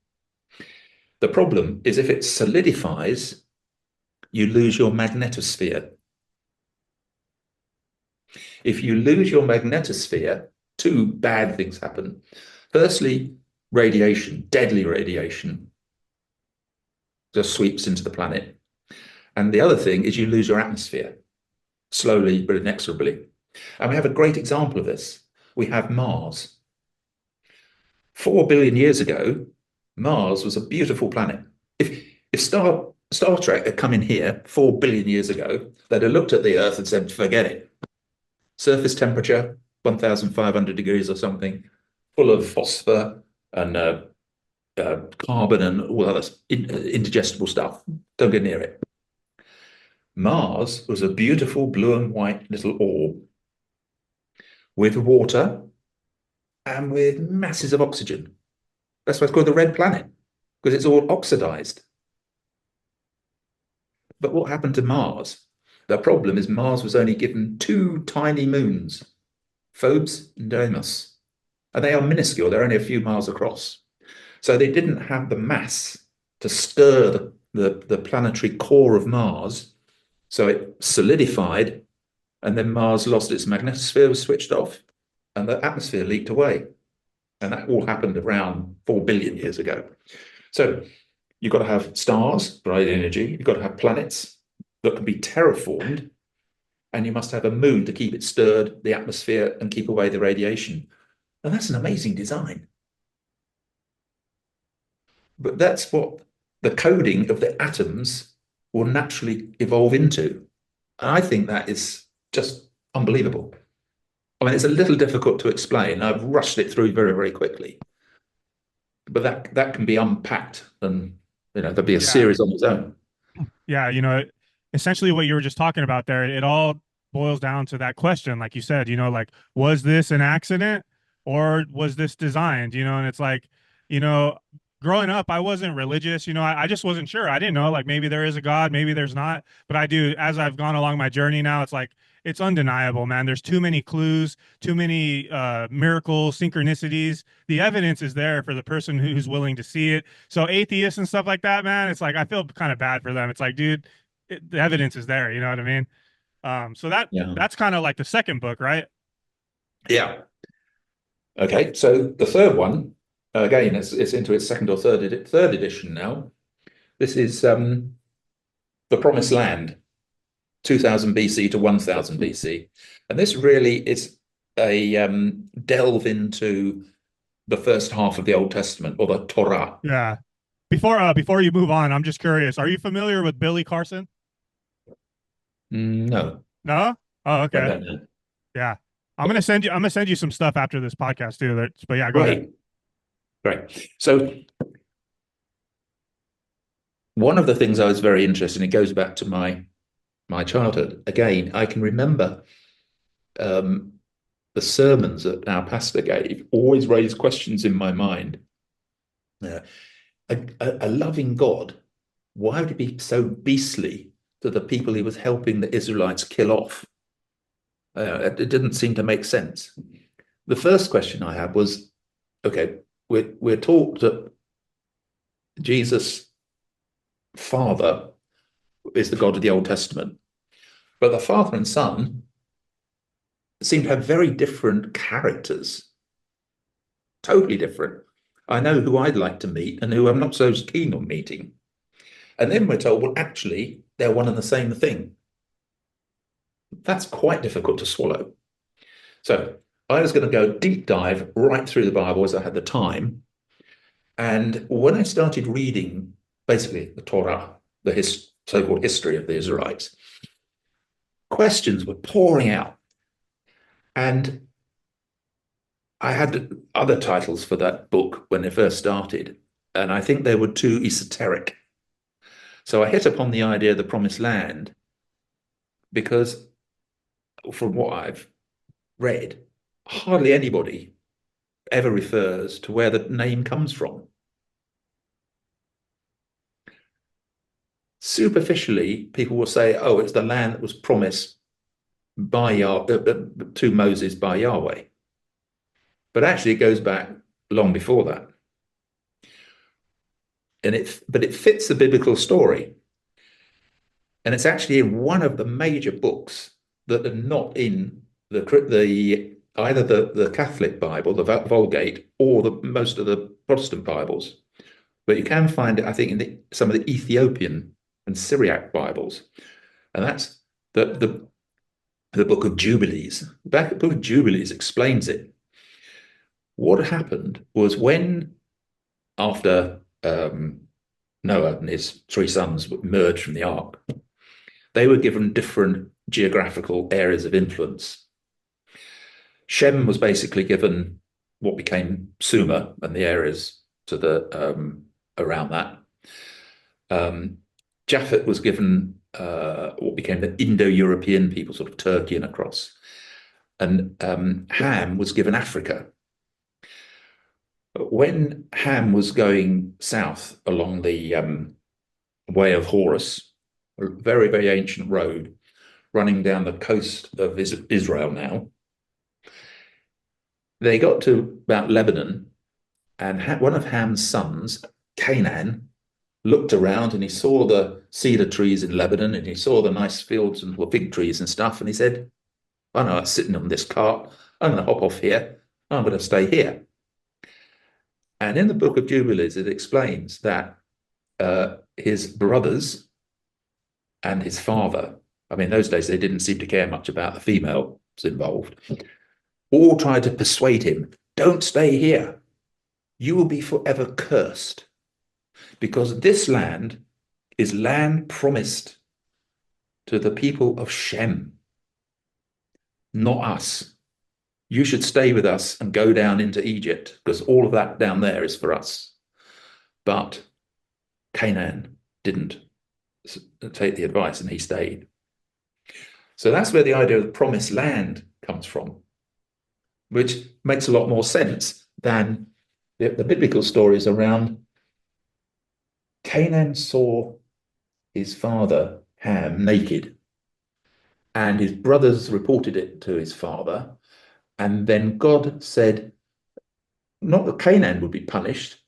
The problem is if it solidifies, you lose your magnetosphere. If you lose your magnetosphere, two bad things happen. Firstly, radiation, deadly radiation, just sweeps into the planet. And the other thing is you lose your atmosphere, slowly but inexorably. And we have a great example of this. We have Mars. 4 billion years ago, Mars was a beautiful planet. If Star Trek had come in here 4 billion years ago, they'd have looked at the Earth and said, forget it. Surface temperature, 1,500 degrees or something, full of phosphor and carbon and all other indigestible stuff. Don't get near it. Mars was a beautiful blue and white little orb with water and with masses of oxygen. That's why it's called the red planet, because it's all oxidized. But what happened to Mars? The problem is Mars was only given two tiny moons, Phobos and Deimos, and they are minuscule. They're only a few miles across. So they didn't have the mass to stir the planetary core of Mars. So it solidified, and then Mars lost its magnetosphere, was switched off, and the atmosphere leaked away. And that all happened around 4 billion years ago. So you've got to have stars, bright energy. You've got to have planets that can be terraformed, and you must have a moon to keep it stirred, the atmosphere, and keep away the radiation. And that's an amazing design. But that's what the coding of the atoms will naturally evolve into. And I think that is just unbelievable. I mean, it's a little difficult to explain. I've rushed it through very, very quickly. But that can be unpacked, and there'll be a Yeah. series on its own. Yeah, essentially what you were just talking about there, it all boils down to that question, like you said, like, was this an accident or was this designed? And it's like, you know, growing up, I wasn't religious, I just wasn't sure. I didn't know, like, maybe there is a God, maybe there's not. But I do, as I've gone along my journey now, it's like, it's undeniable, man. There's too many clues, too many miracles, synchronicities. The evidence is there for the person who's willing to see it. So atheists and stuff like that, man, it's like I feel kind of bad for them. It's like, dude, the evidence is there. You know what I mean? So Yeah. that's kind of like the second book, right? Yeah. Okay. So the third one, again, it's into its second or third edition now. This is the Promised Land, 2000 BC to 1000 BC, and this really is a delve into the first half of the Old Testament, or the Torah. Yeah. Before you move on, I'm just curious. Are you familiar with Billy Carson? No, No? Oh, I okay. don't know. Yeah. I'm gonna send you some stuff after this podcast too. But yeah, go ahead. Great, great. So one of the things I was very interested in, it goes back to my childhood. Again, I can remember um, the sermons that our pastor gave always raised questions in my mind. Uh, a loving God, why would he be so beastly to the people he was helping the Israelites kill off? It didn't seem to make sense. The first question I had was, okay, we're taught that Jesus' Father is the God of the Old Testament, but the Father and Son seem to have very different characters, totally different. I know who I'd like to meet and who I'm not so keen on meeting. And then we're told, well, actually, they're one and the same thing. That's quite difficult to swallow. So I was going to go deep dive right through the Bible as I had the time. And when I started reading basically the Torah, the so-called history of the Israelites, questions were pouring out. And I had other titles for that book when it first started, and I think they were too esoteric. So I hit upon the idea of the Promised Land because, from what I've read, hardly anybody ever refers to where the name comes from. Superficially, people will say, oh, it's the land that was promised by to Moses by Yahweh. But actually, it goes back long before that. But it fits the biblical story. And it's actually in one of the major books that are not in either the Catholic Bible, the Vulgate, or most of the Protestant Bibles. But you can find it, I think, in some of the Ethiopian and Syriac Bibles. And that's the Book of Jubilees. The Book of Jubilees explains it. What happened was after Noah and his three sons emerged from the ark, they were given different geographical areas of influence. Shem was basically given what became Sumer and the areas to the around that. Japhet was given what became the Indo-European people, sort of Turkey and across. And Ham was given Africa. When Ham was going south along the Way of Horus, a very, very ancient road, running down the coast of Israel now. They got to about Lebanon, and one of Ham's sons, Canaan, looked around and he saw the cedar trees in Lebanon and he saw the nice fields and fig trees and stuff. And he said, "Oh no, I'm sitting on this cart. I'm going to hop off here. I'm going to stay here." And in the book of Jubilees, it explains that his brothers and his father, I mean, in those days, they didn't seem to care much about the females involved, all tried to persuade him, "Don't stay here. You will be forever cursed, because this land is land promised to the people of Shem, not us. You should stay with us and go down into Egypt, because all of that down there is for us." But Canaan didn't take the advice and he stayed. So that's where the idea of the promised land comes from, which makes a lot more sense than the biblical stories around Canaan saw his father Ham naked, and his brothers reported it to his father, and then God said not that Canaan would be punished,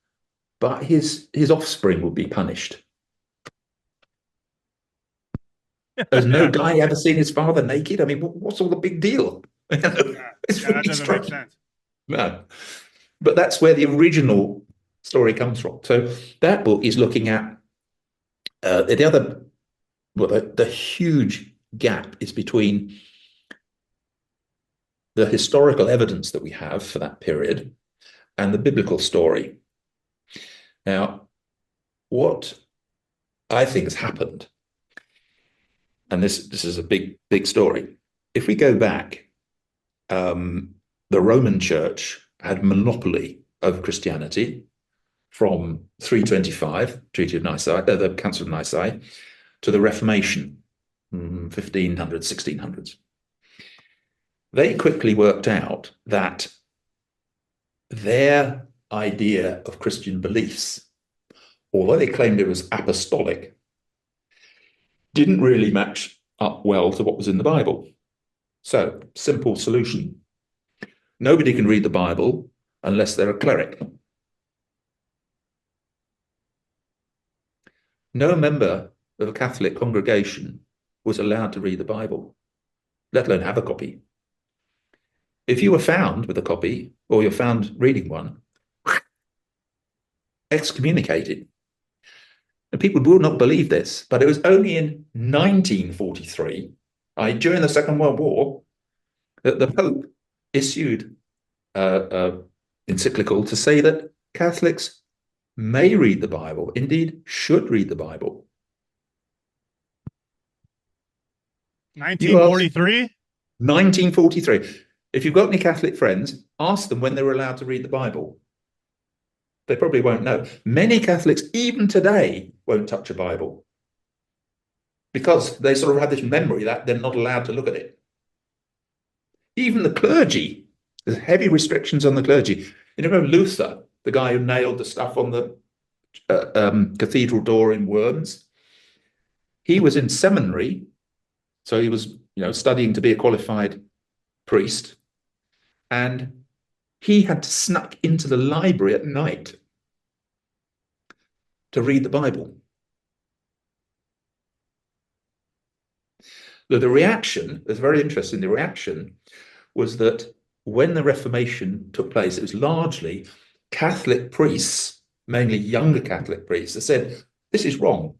but his offspring would be punished. Has no guy ever seen his father naked? I mean, what's all the big deal? It's that really doesn't make sense. No, but that's where the original story comes from. So that book is looking at the other, well, the huge gap is between the historical evidence that we have for that period and the biblical story. Now, what I think has happened, and this is a big story. If we go back, the Roman Church had monopoly over Christianity from 325, Treaty of Nicaea, the Council of Nicaea, to the Reformation, 1500s, 1600s. They quickly worked out that their idea of Christian beliefs, although they claimed it was apostolic, didn't really match up well to what was in the Bible. So, simple solution. Nobody can read the Bible unless they're a cleric. No member of a Catholic congregation was allowed to read the Bible, let alone have a copy. If you were found with a copy, or you're found reading one, excommunicated. And people will not believe this, but it was only in 1943, during the Second World War, that the Pope issued an encyclical to say that Catholics may read the Bible, indeed should read the Bible. 1943? 1943. If you've got any Catholic friends, ask them when they were allowed to read the Bible. They probably won't know. Many Catholics, even today, won't touch a Bible because they sort of have this memory that they're not allowed to look at it. Even the clergy, there's heavy restrictions on the clergy. You know, Luther, the guy who nailed the stuff on the cathedral door in Worms, he was in seminary, so he was, studying to be a qualified priest, and he had to snuck into the library at night to read the Bible. The reaction is very interesting. The reaction was that when the Reformation took place, it was largely Catholic priests, mainly younger Catholic priests, that said, this is wrong.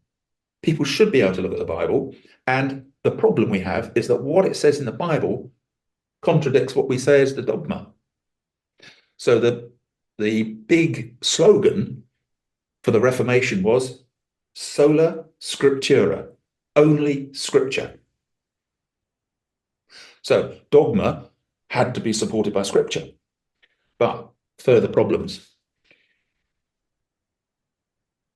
People should be able to look at the Bible. And the problem we have is that what it says in the Bible contradicts what we say is the dogma. So the big slogan for the Reformation was sola scriptura, only scripture. So dogma had to be supported by scripture, but further problems.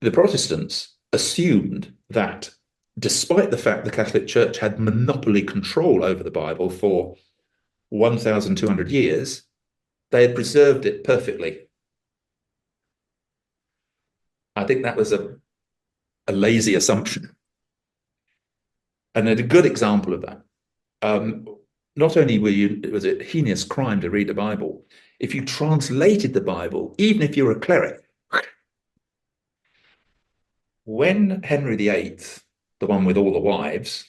The Protestants assumed that despite the fact the Catholic Church had monopoly control over the Bible for 1,200 years, they had preserved it perfectly. I think that was a lazy assumption. And a good example of that not only was it a heinous crime to read the Bible, if you translated the Bible, even if you're a cleric, when Henry VIII, the one with all the wives,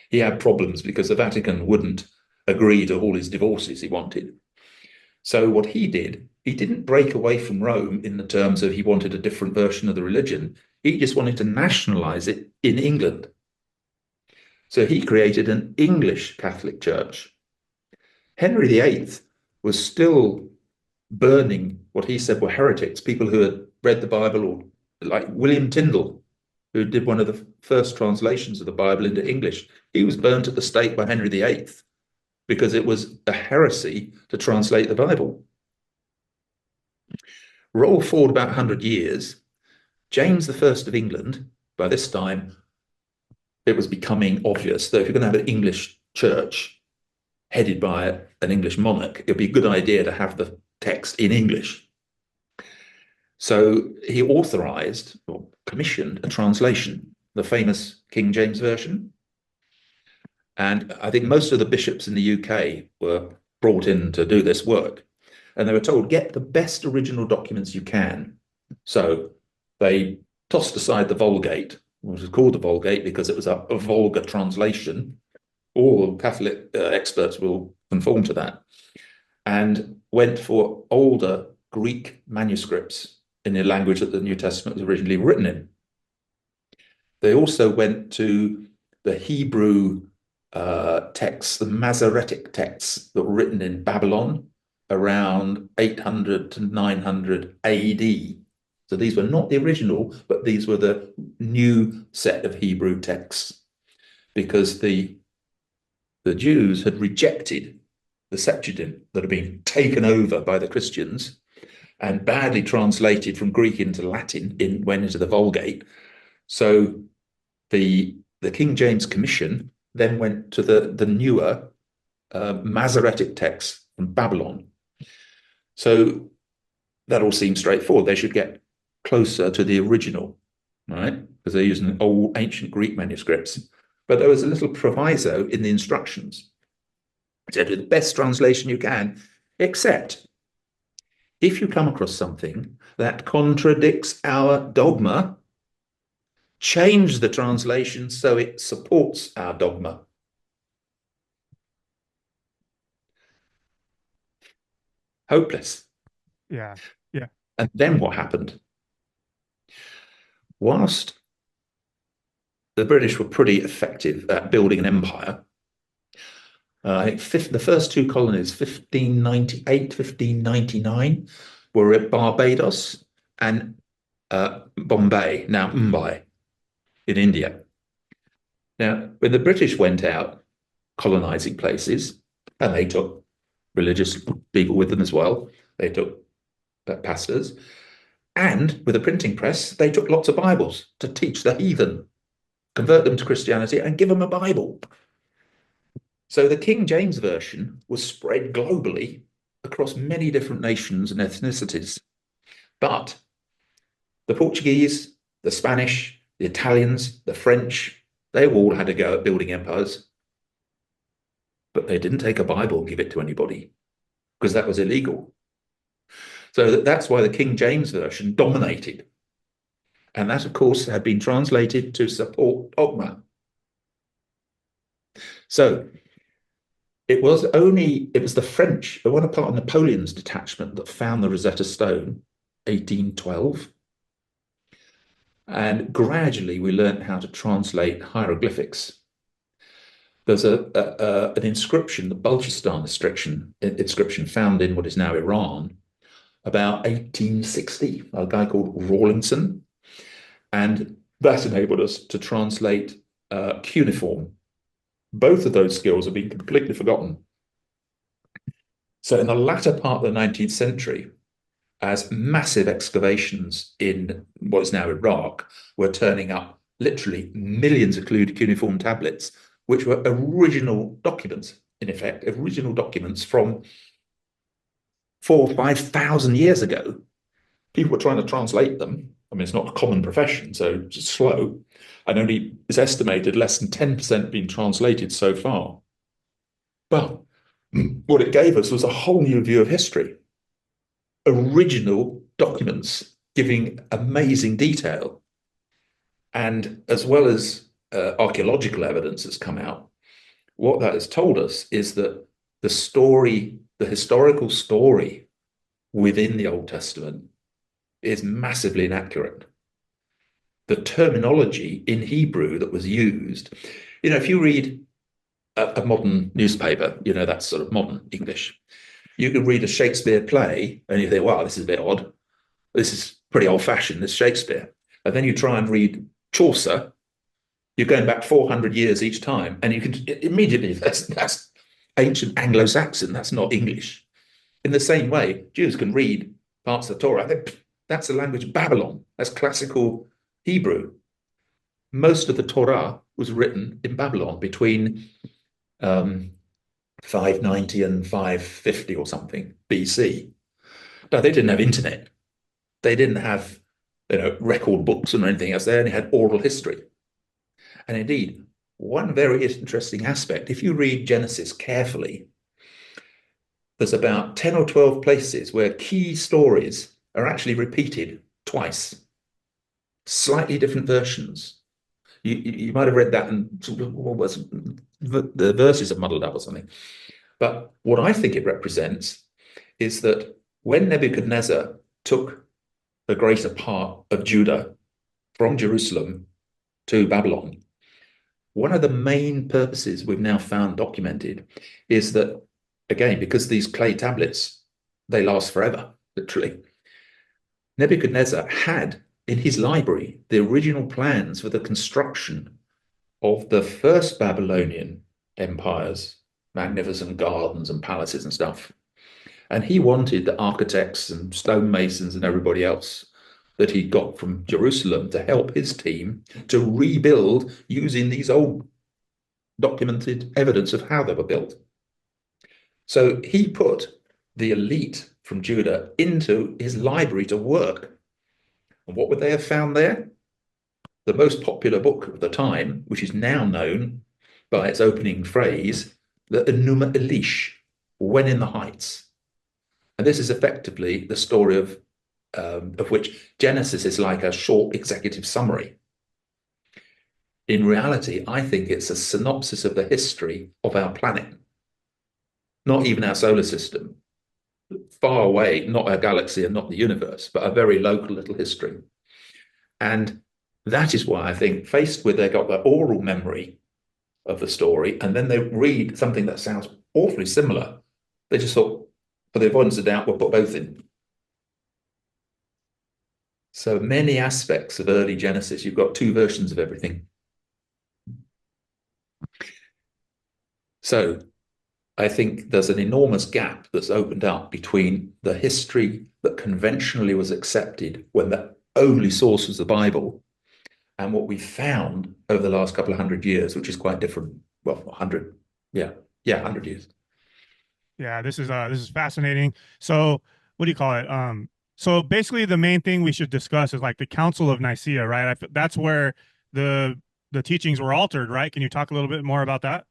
he had problems because the Vatican wouldn't agree to all his divorces he wanted. So what he did, he didn't break away from Rome in the terms of he wanted a different version of the religion. He just wanted to nationalize it in England. So he created an English Catholic Church. Henry VIII was still burning what he said were heretics, people who had read the Bible, or like William Tyndale, who did one of the first translations of the Bible into English. He was burnt at the stake by Henry VIII because it was a heresy to translate the Bible. Roll forward about 100 years, James I of England, by this time, it was becoming obvious that if you're going to have an English church headed by an English monarch, it'd be a good idea to have the text in English. So he authorized or commissioned a translation, the famous King James Version. And I think most of the bishops in the UK were brought in to do this work. And they were told, get the best original documents you can. So they tossed aside the Vulgate, which was called the Vulgate because it was a vulgar translation. All Catholic experts will conform to that. And went for older Greek manuscripts in the language that the New Testament was originally written in. They also went to the Hebrew texts, the Masoretic texts that were written in Babylon around 800 to 900 AD. So these were not the original, but these were the new set of Hebrew texts, because the Jews had rejected the Septuagint that had been taken over by the Christians and badly translated from Greek into Latin went into the Vulgate. So the King James Commission then went to the newer Masoretic texts from Babylon. So that all seems straightforward. They should get closer to the original, right? Because they're using old ancient Greek manuscripts. But there was a little proviso in the instructions. It said, do the best translation you can, except if you come across something that contradicts our dogma, change the translation so it supports our dogma. Hopeless. Yeah. Yeah. And then what happened? Whilst the British were pretty effective at building an empire, I think the first two colonies, 1598, 1599, were at Barbados and Bombay, now Mumbai, in India. Now, when the British went out colonizing places, and they took religious people with them as well, they took pastors, and with a printing press, they took lots of Bibles to teach the heathen, convert them to Christianity, and give them a Bible. So the King James Version was spread globally across many different nations and ethnicities. But the Portuguese, the Spanish, the Italians, the French, they all had to go at building empires. But they didn't take a Bible and give it to anybody, because that was illegal. So that's why the King James Version dominated. And that, of course, had been translated to support dogma. So it was the French, the one part of Napoleon's detachment, that found the Rosetta Stone, 1812. And gradually we learned how to translate hieroglyphics. There's an inscription, the Balochistan inscription found in what is now Iran, about 1860, a guy called Rawlinson. And that enabled us to translate cuneiform. Both of those skills have been completely forgotten. So in the latter part of the 19th century, as massive excavations in what is now Iraq were turning up literally millions of cuneiform tablets, which were original documents, in effect, original documents from 4,000 or 5,000 years ago. People were trying to translate them. I mean, it's not a common profession, so it's slow. And only, it's estimated, less than 10% been translated so far. Well, what it gave us was a whole new view of history, original documents giving amazing detail. And as well as archaeological evidence that's come out, what that has told us is that the story, the historical story within the Old Testament is massively inaccurate. The terminology in Hebrew that was used, if you read a modern newspaper, that's sort of modern English, you can read a Shakespeare play and you think, wow, this is a bit odd. This is pretty old-fashioned, this Shakespeare. And then you try and read Chaucer, you're going back 400 years each time, and you can immediately, that's ancient Anglo-Saxon, that's not English. In the same way, Jews can read parts of the Torah. I think that's the language of Babylon. That's classical Hebrew. Most of the Torah was written in Babylon between 590 and 550 or something BC. No, they didn't have internet. They didn't have record books or anything else. They only had oral history. And indeed, one very interesting aspect, if you read Genesis carefully, there's about 10 or 12 places where key stories are actually repeated twice, slightly different versions. You might have read that and the verses are muddled up or something. But what I think it represents is that when Nebuchadnezzar took the greater part of Judah from Jerusalem to Babylon, one of the main purposes we've now found documented is that, again, because these clay tablets, they last forever, literally. Nebuchadnezzar had in his library the original plans for the construction of the first Babylonian empires, magnificent gardens and palaces and stuff. And he wanted the architects and stonemasons and everybody else that he got from Jerusalem to help his team to rebuild using these old documented evidence of how they were built. So he put the elite from Judah into his library to work. And what would they have found there? The most popular book of the time, which is now known by its opening phrase, the Enuma Elish, When in the Heights. And this is effectively the story of which Genesis is like a short executive summary. In reality, I think it's a synopsis of the history of our planet, not even our solar system, far away, not our galaxy and not the universe, but a very local little history. And that is why I think, faced with they got the oral memory of the story, and then they read something that sounds awfully similar, they just thought, for the avoidance of doubt, we'll put both in. So many aspects of early Genesis, you've got two versions of everything. So I think there's an enormous gap that's opened up between the history that conventionally was accepted when the only source was the Bible and what we found over the last couple of 100 years, which is quite different. Well, 100, 100 years. Yeah, this is fascinating. So what do you call it? So basically the main thing we should discuss is like the Council of Nicaea, right? That's where the teachings were altered, right? Can you talk a little bit more about that?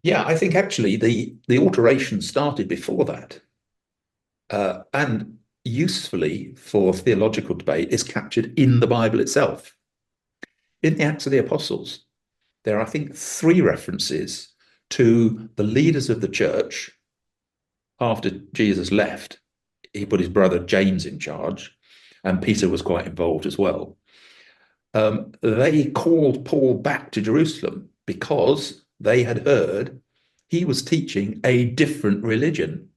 Yeah, I think actually the alteration started before that. And usefully for theological debate is captured in the Bible itself. In the Acts of the Apostles, there are, I think, 3 references to the leaders of the church after Jesus left. He put his brother James in charge, and Peter was quite involved as well. They called Paul back to Jerusalem because they had heard he was teaching a different religion.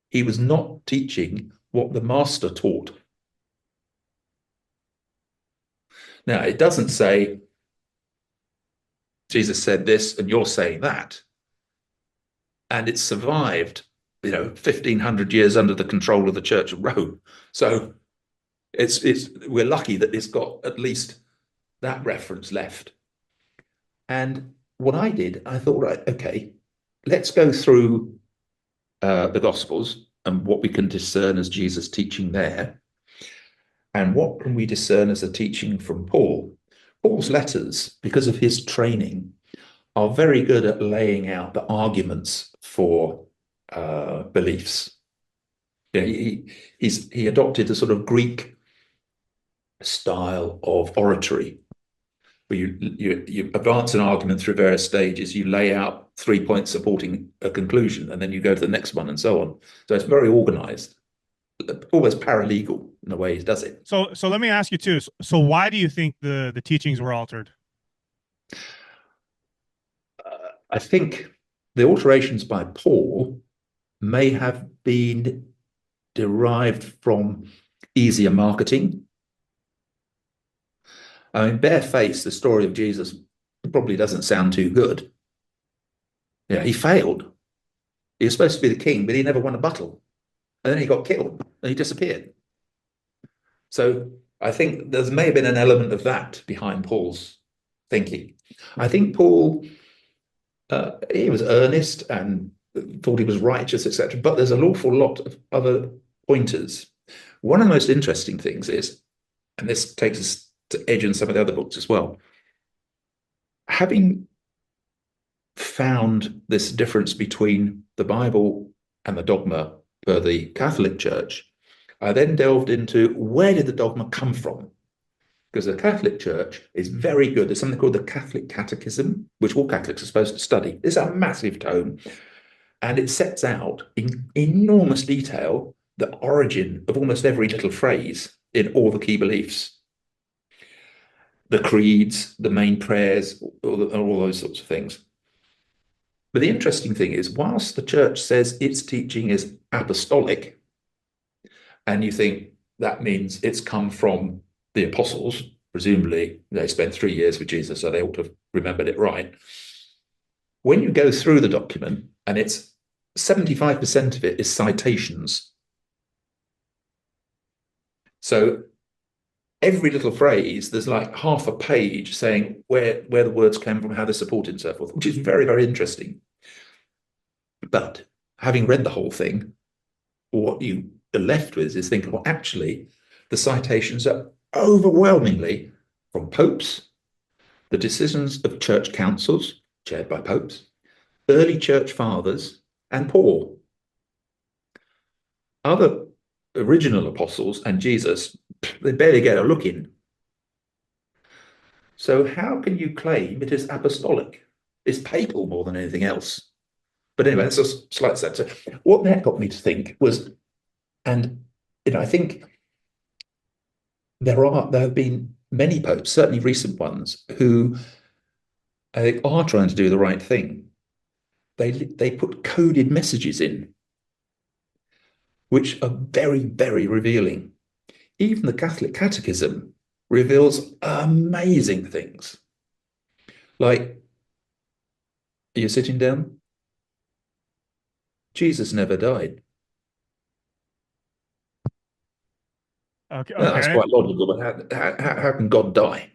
He was not teaching what the master taught. Now, it doesn't say Jesus said this and you're saying that. And it survived, 1,500 years under the control of the Church of Rome. So we're lucky that it's got at least that reference left. And what I did, I thought, right, okay, let's go through the Gospels and what we can discern as Jesus' teaching there. And what can we discern as a teaching from Paul? Paul's letters, because of his training, are very good at laying out the arguments for beliefs. You know, he adopted a sort of Greek style of oratory, where you advance an argument through various stages, you lay out 3 points supporting a conclusion, and then you go to the next one and so on. So it's very organized, almost paralegal in the way he does it. So let me ask you too. So why do you think the teachings were altered? I think the alterations by Paul may have been derived from easier marketing. I mean, barefaced, the story of Jesus probably doesn't sound too good. Yeah, he failed. He was supposed to be the king, but he never won a battle. And then he got killed and he disappeared. So I think there may have been an element of that behind Paul's thinking. I think Paul, he was earnest and thought he was righteous, etc. But there's an awful lot of other pointers. One of the most interesting things is, and this takes us to edge in some of the other books as well, having found this difference between the Bible and the dogma for the Catholic Church, I then delved into where did the dogma come from? Because the Catholic Church is very good. There's something called the Catholic Catechism, which all Catholics are supposed to study. It's a massive tome, and it sets out in enormous detail the origin of almost every little phrase in all the key beliefs. The creeds, the main prayers, all those sorts of things. But the interesting thing is, whilst the church says its teaching is apostolic, and you think that means it's come from the apostles, presumably they spent 3 years with Jesus, so they ought to have remembered it right. When you go through the document, and it's 75% of it is citations. So every little phrase, there's like half a page saying where the words came from, how they're supported and so forth, which is very, very interesting. But having read the whole thing, what you are left with is thinking, well, actually, the citations are overwhelmingly from popes, the decisions of church councils, chaired by popes, early church fathers, and Paul. Other original apostles and Jesus, they barely get a look in. So how can you claim it is apostolic? It's papal more than anything else. But anyway, that's a slight set. So what that got me to think was, and I think there have been many popes, certainly recent ones, who I think are trying to do the right thing. They put coded messages in, which are very, very revealing. Even the Catholic Catechism reveals amazing things. Like, are you sitting down? Jesus never died. Okay. That's quite logical, but how can God die?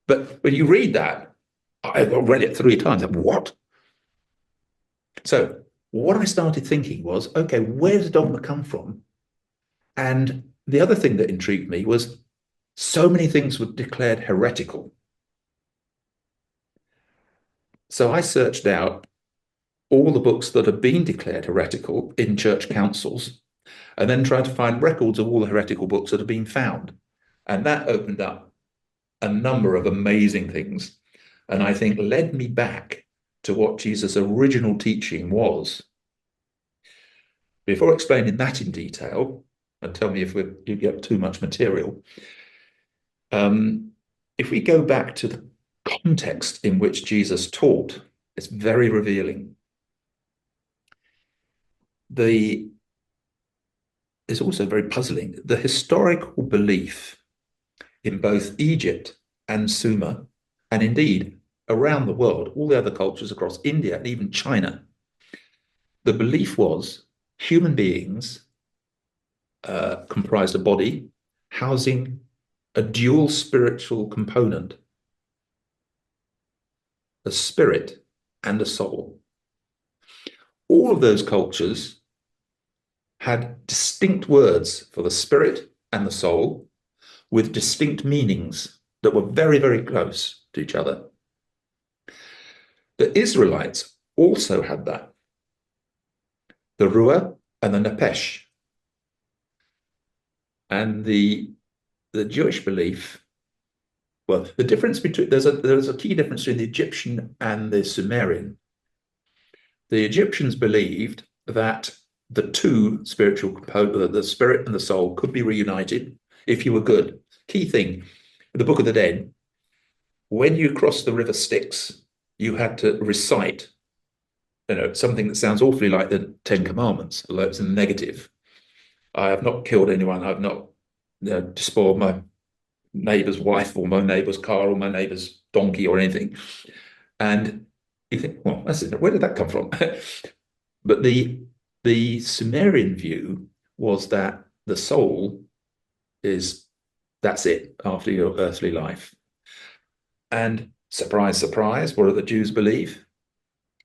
But when you read that, I've read it 3 times. What? So what I started thinking was, okay, where does dogma come from? And the other thing that intrigued me was so many things were declared heretical. So I searched out all the books that have been declared heretical in church councils, and then tried to find records of all the heretical books that have been found. And that opened up a number of amazing things, and I think led me back to what Jesus' original teaching was. Before explaining that in detail, and tell me if you get too much material, if we go back to the context in which Jesus taught, it's very revealing. It's also very puzzling. The historical belief in both Egypt and Sumer, and indeed around the world, all the other cultures across India and even China, the belief was human beings comprised a body housing a dual spiritual component, a spirit and a soul. All of those cultures had distinct words for the spirit and the soul, with distinct meanings that were very, very close to each other. The Israelites also had that, the Ruah and the Nepesh. And the Jewish belief, well, the difference between, there's a key difference between the Egyptian and the Sumerian. The Egyptians believed that the two spiritual components, the spirit and the soul, could be reunited if you were good. Key thing, the Book of the Dead, when you crossed the river Styx, you had to recite, something that sounds awfully like the Ten Commandments, although it's in the negative. I have not killed anyone. I've not despoiled my neighbour's wife or my neighbour's car or my neighbour's donkey or anything. And you think, well, where did that come from? But the Sumerian view was that the soul that's it after your earthly life. And surprise, surprise, what do the Jews believe?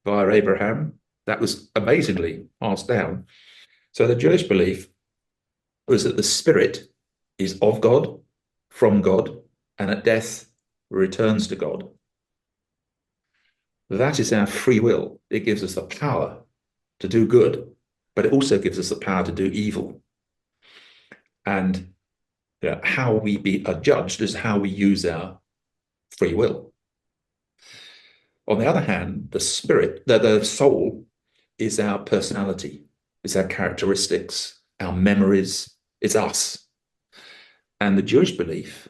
Via Abraham, that was amazingly passed down. So the Jewish belief was that the spirit is of God, from God, and at death returns to God. That is our free will. It gives us the power to do good, but it also gives us the power to do evil. And how we are judged is how we use our free will. On the other hand, the spirit, the soul, is our personality, is our characteristics, our memories, it's us. And the Jewish belief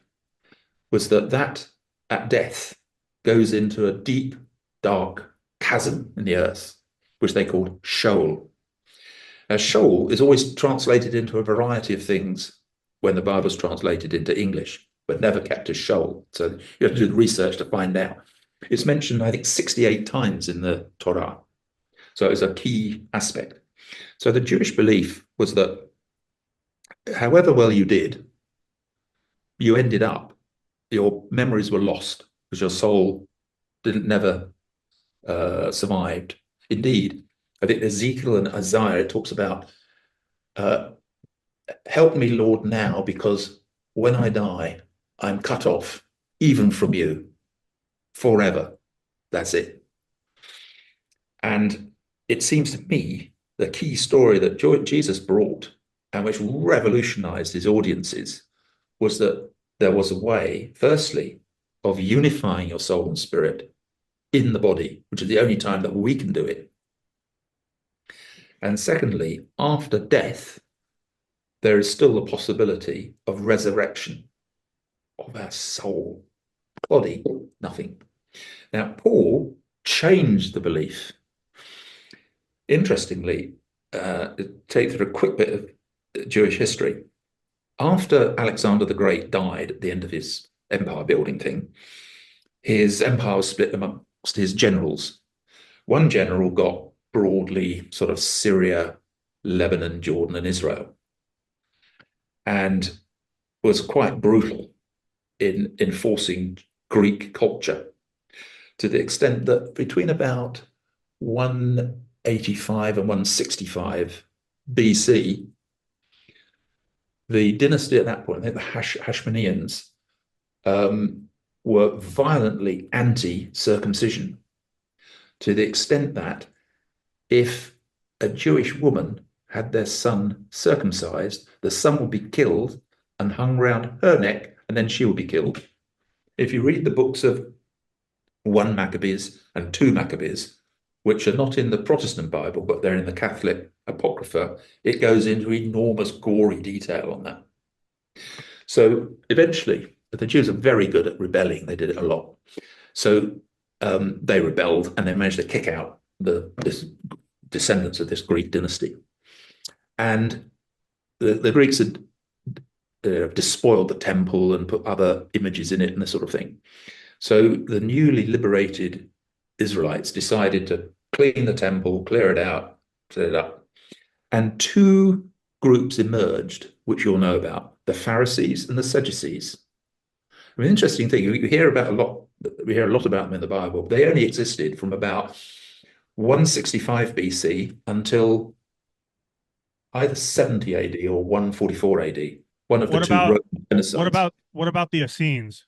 was that at death goes into a deep, dark chasm in the earth, which they called Sheol. Now, Sheol is always translated into a variety of things when the Bible's translated into English, but never kept as Sheol. So you have to do the research to find out. It's mentioned, I think, 68 times in the Torah. So it's a key aspect. So the Jewish belief was that however well you did, you ended up, your memories were lost because your soul never survived. Indeed, I think Ezekiel and Isaiah, it talks about, help me, Lord, now, because when I die, I'm cut off, even from you, forever. That's it. And it seems to me the key story that Jesus brought and which revolutionized his audiences was that there was a way, firstly, of unifying your soul and spirit in the body, which is the only time that we can do it. And secondly, after death, there is still the possibility of resurrection of our soul. Body, nothing. Now, Paul changed the belief. Interestingly, take through a quick bit of Jewish history. After Alexander the Great died at the end of his empire building thing, his empire was split amongst his generals. One general got broadly sort of Syria, Lebanon, Jordan, and Israel, and was quite brutal in enforcing Greek culture to the extent that between about 185 and 165 BC, the dynasty at that point, I think the Hashmoneans, were violently anti-circumcision to the extent that if a Jewish woman had their son circumcised, the son would be killed and hung round her neck, and then she would be killed. If you read the books of 1 Maccabees and 2 Maccabees, which are not in the Protestant Bible, but they're in the Catholic Apocrypha, it goes into enormous gory detail on that. So eventually, the Jews are very good at rebelling. They did it a lot. So they rebelled and they managed to kick out this descendants of this Greek dynasty. And the Greeks had despoiled the temple and put other images in it and this sort of thing. So the newly liberated Israelites decided to clean the temple, clear it out, set it up. And two groups emerged, which you'll know about, the Pharisees and the Sadducees. I mean, interesting thing, we hear a lot about them in the Bible. They only existed from about 165 BC until either 70 AD or 144 AD. One of the two Roman genocides. What about the Essenes?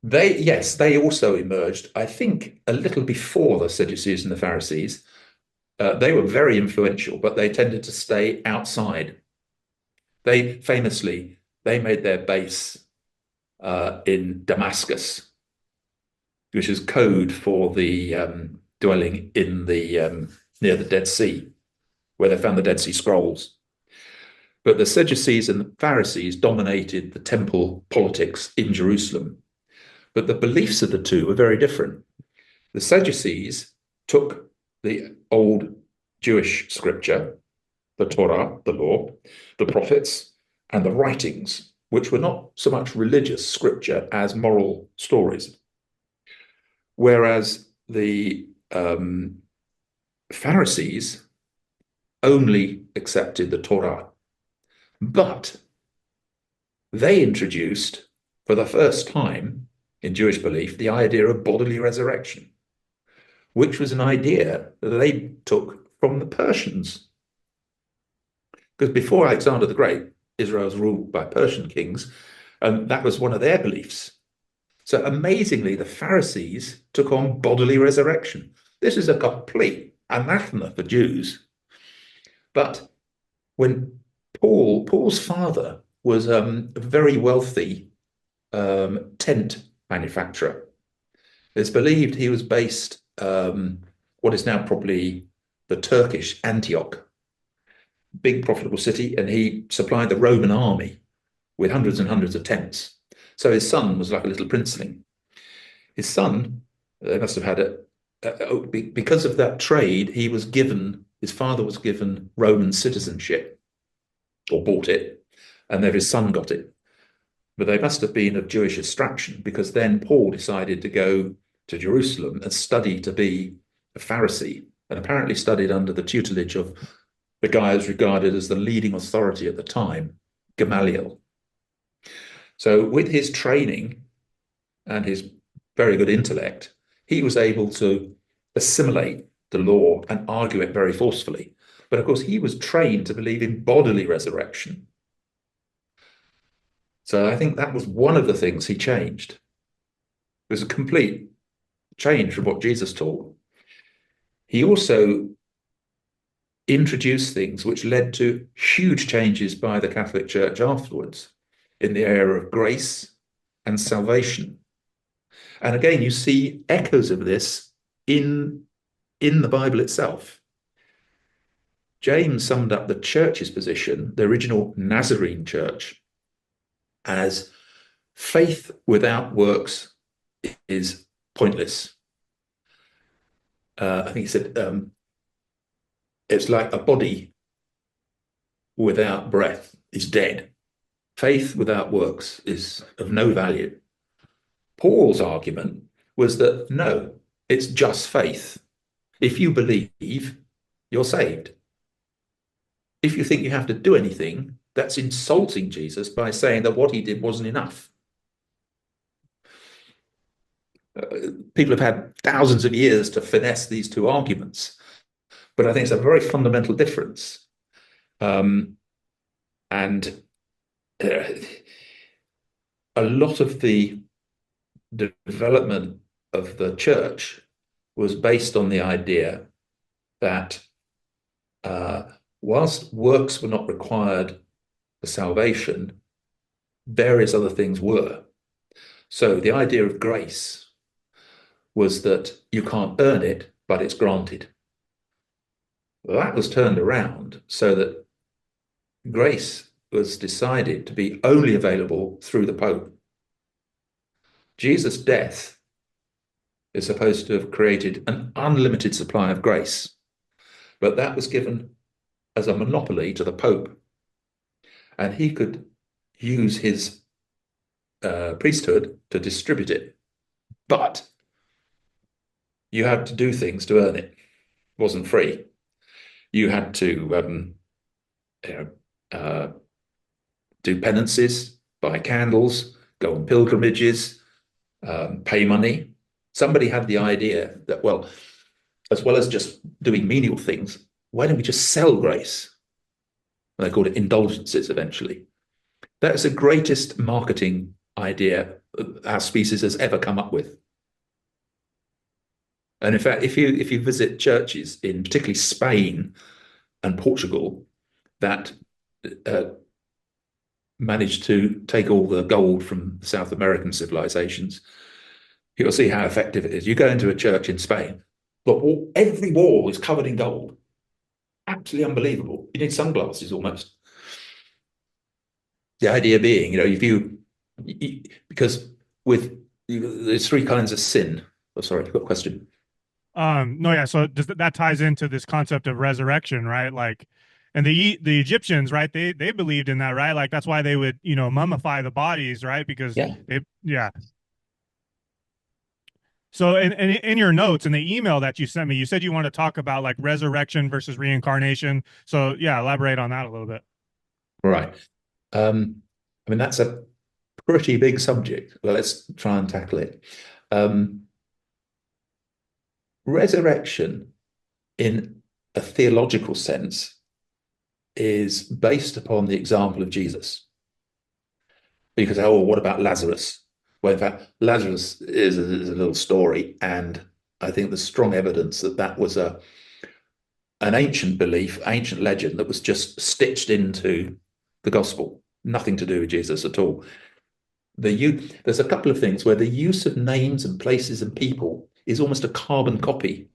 They also emerged, I think, a little before the Sadducees and the Pharisees. They were very influential, but they tended to stay outside. They made their base in Damascus, which is code for the dwelling in the near the Dead Sea, where they found the Dead Sea Scrolls. But the Sadducees and the Pharisees dominated the temple politics in Jerusalem. But the beliefs of the two were very different. The Sadducees took the old Jewish scripture, the Torah, the law, the prophets, and the writings, which were not so much religious scripture as moral stories. Whereas the Pharisees only accepted the Torah. But they introduced, for the first time in Jewish belief, the idea of bodily resurrection, which was an idea that they took from the Persians. Because before Alexander the Great, Israel was ruled by Persian kings, and that was one of their beliefs. So amazingly, the Pharisees took on bodily resurrection. This is a complete anathema for Jews. But when Paul's father was a very wealthy tent manufacturer, it's believed he was based what is now probably the Turkish Antioch, big profitable city, and he supplied the Roman army with hundreds and hundreds of tents. So his son was like a little princeling. His son, they must have had because of that trade, his father was given Roman citizenship, or bought it, and then his son got it. But they must have been of Jewish extraction, because then Paul decided to go to Jerusalem and study to be a Pharisee, and apparently studied under the tutelage of the guy who's regarded as the leading authority at the time, Gamaliel. So with his training and his very good intellect, he was able to assimilate the law and argue it very forcefully. But of course, he was trained to believe in bodily resurrection. So I think that was one of the things he changed. It was a complete change from what Jesus taught. He also introduced things which led to huge changes by the Catholic Church afterwards in the area of grace and salvation. And again, you see echoes of this in the Bible itself. James summed up the church's position, the original Nazarene church, as faith without works is pointless. I think he said, it's like a body without breath is dead. Faith without works is of no value. Paul's argument was that no, it's just faith. If you believe, you're saved. If you think you have to do anything, that's insulting Jesus by saying that what he did wasn't enough. People have had thousands of years to finesse these two arguments, but I think it's a very fundamental difference. And a lot of the development of the church was based on the idea that whilst works were not required for salvation, various other things were. So the idea of grace was that you can't earn it, but it's granted. Well, that was turned around so that grace was decided to be only available through the Pope. Jesus' death is supposed to have created an unlimited supply of grace, but that was given as a monopoly to the Pope, and he could use his priesthood to distribute it. But you had to do things to earn it. It wasn't free. You had to do penances, buy candles, go on pilgrimages, pay money. Somebody had the idea that, well, as well as just doing menial things, why don't we just sell grace? And they called it indulgences eventually. That's the greatest marketing idea our species has ever come up with. And in fact, if you visit churches in particularly Spain and Portugal that uh, managed to take all the gold from South American civilizations, you'll see how effective it is. You go into a church in Spain, but every wall is covered in gold. Absolutely unbelievable. You need sunglasses almost. The idea being, because there's three kinds of sin. Oh, sorry, I've got a question. No, yeah. So that ties into this concept of resurrection, right? Like, and the Egyptians, right? They believed in that, right? Like that's why they would, mummify the bodies, right? Because Yeah. yeah. So in your notes in the email that you sent me, you said you want to talk about like resurrection versus reincarnation. So yeah, elaborate on that a little bit. Right. I mean, that's a pretty big subject. Well, let's try and tackle it. Um, Resurrection, in a theological sense, is based upon the example of Jesus. Because, oh, what about Lazarus? Well, in fact, Lazarus is a little story, and I think there's strong evidence that that was an ancient belief, ancient legend that was just stitched into the gospel. Nothing to do with Jesus at all. There's a couple of things where the use of names and places and people is almost a carbon copy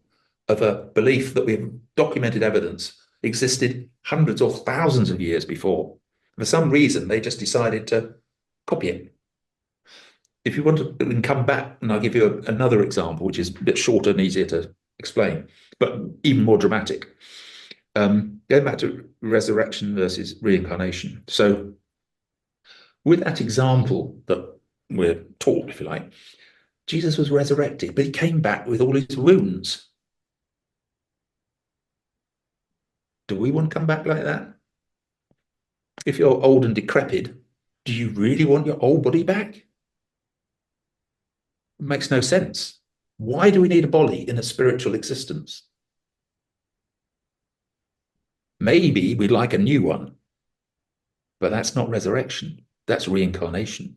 of a belief that we have documented evidence existed hundreds or thousands of years before. For some reason, they just decided to copy it. If you want to, we can come back and I'll give you another example, which is a bit shorter and easier to explain, but even more dramatic. Going back to resurrection versus reincarnation. So with that example that we're taught, if you like, Jesus was resurrected, but he came back with all his wounds. Do we want to come back like that? If you're old and decrepit, do you really want your old body back? It makes no sense. Why do we need a body in a spiritual existence? Maybe we'd like a new one, but that's not resurrection. That's reincarnation.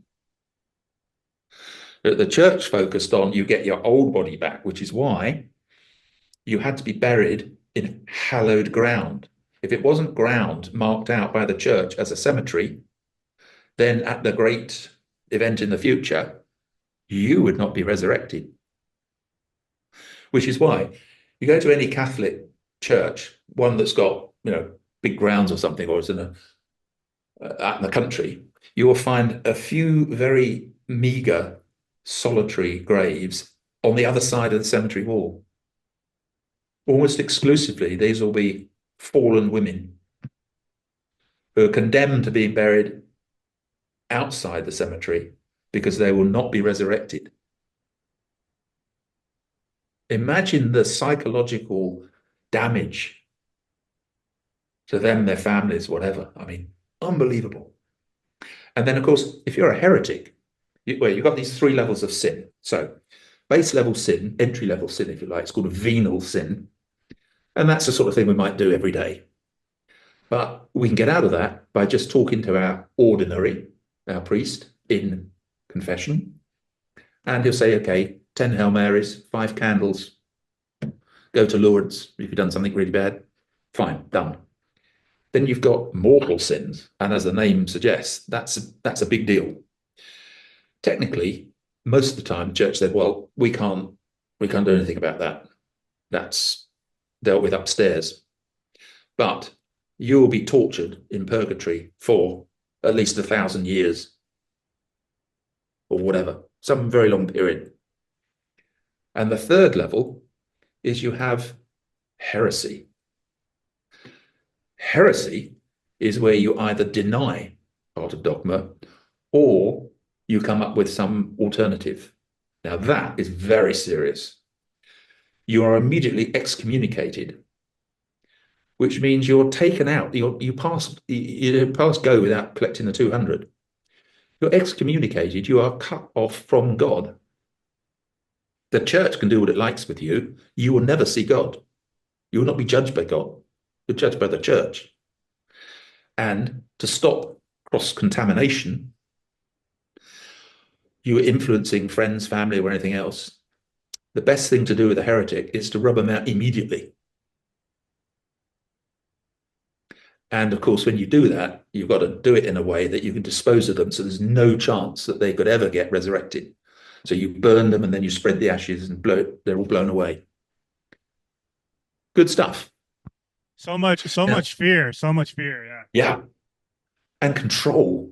The church focused on you get your old body back, which is why you had to be buried in hallowed ground. If it wasn't ground marked out by the church as a cemetery, then at the great event in the future, you would not be resurrected. Which is why you go to any Catholic church, one that's got, big grounds or something, or is out in the country, you will find a few very meager, solitary graves on the other side of the cemetery wall. Almost exclusively, these will be fallen women who are condemned to being buried outside the cemetery because they will not be resurrected. Imagine the psychological damage to them, their families, whatever. I mean, unbelievable. And then, of course, if you're a heretic, you've got these three levels of sin. So base level sin, entry level sin, if you like, it's called a venal sin. And that's the sort of thing we might do every day. But we can get out of that by just talking to our ordinary, our priest in confession. And he'll say, okay, 10 Hail Marys, 5 candles, go to Lourdes if you've done something really bad. Fine, done. Then you've got mortal sins. And as the name suggests, that's a big deal. Technically, most of the time, the church said, well, we can't do anything about that. That's dealt with upstairs. But you will be tortured in purgatory for at least 1,000 years or whatever, some very long period. And the third level is you have heresy. Heresy is where you either deny part of dogma or you come up with some alternative. Now that is very serious. You are immediately excommunicated, which means you're taken out. You pass go without collecting the 200. You're excommunicated. You are cut off from God. The church can do what it likes with you. You will never see God. You will not be judged by God. You're judged by the church. And to stop cross-contamination, you were influencing friends, family, or anything else, the best thing to do with a heretic is to rub them out immediately. And of course, when you do that, you've got to do it in a way that you can dispose of them so there's no chance that they could ever get resurrected. So you burn them and then you spread the ashes and they're all blown away. Good stuff. So much fear, so much fear. Yeah. Yeah. And control.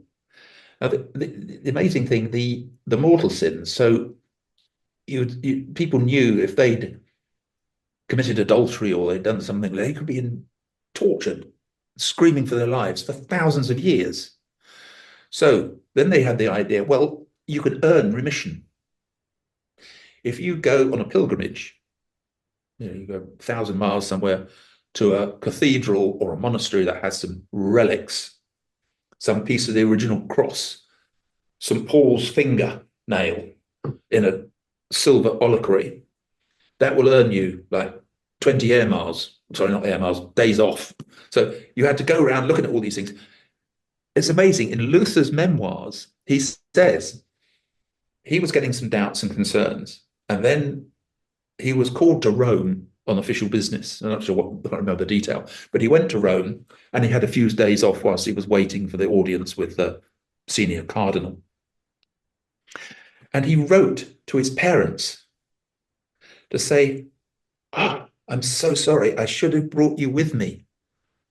Now, the amazing thing, the mortal sins. So people knew if they'd committed adultery or they'd done something, they could be tortured, screaming for their lives for thousands of years. So then they had the idea, well, you could earn remission. If you go on a pilgrimage, you go 1,000 miles somewhere to a cathedral or a monastery that has some relics, some piece of the original cross, St. Paul's finger nail in a silver reliquary, that will earn you like 20 air miles. Sorry, not air miles, days off. So you had to go around looking at all these things. It's amazing. In Luther's memoirs, he says he was getting some doubts and concerns. And then he was called to Rome on official business. I'm not sure what, I can't remember the detail, but he went to Rome and he had a few days off whilst he was waiting for the audience with the senior cardinal. And he wrote to his parents to say, I'm so sorry. I should have brought you with me.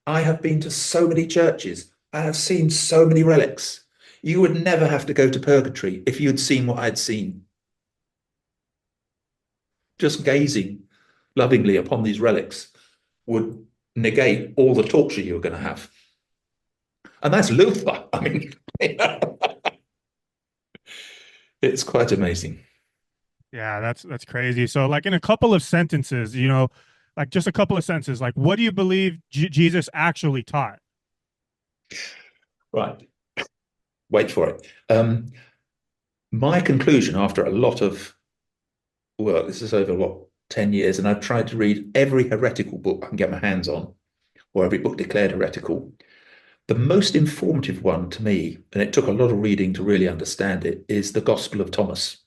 I have been to so many churches. I have seen so many relics. You would never have to go to purgatory if you had seen what I'd seen. Just gazing lovingly upon these relics would negate all the torture you were going to have. And that's Luther. I mean, it's quite amazing. Yeah, that's crazy. So, like in a couple of sentences, like just a couple of sentences, like what do you believe Jesus actually taught? Right. Wait for it. My conclusion after a lot of work, this is over 10 years, and I've tried to read every heretical book I can get my hands on, or every book declared heretical. The most informative one to me, and it took a lot of reading to really understand it, is the Gospel of Thomas,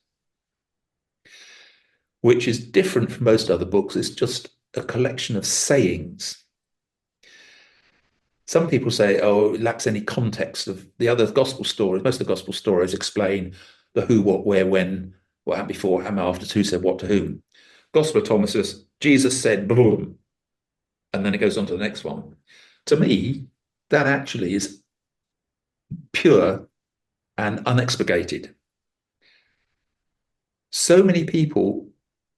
which is different from most other books. It's just a collection of sayings. Some people say, oh, it lacks any context of the other gospel stories. Most of the gospel stories explain the who, what, where, when, what happened before, happened after, who said what to whom. Gospel of Thomas says, Jesus said, boom, and then it goes on to the next one. To me, that actually is pure and unexpurgated. So many people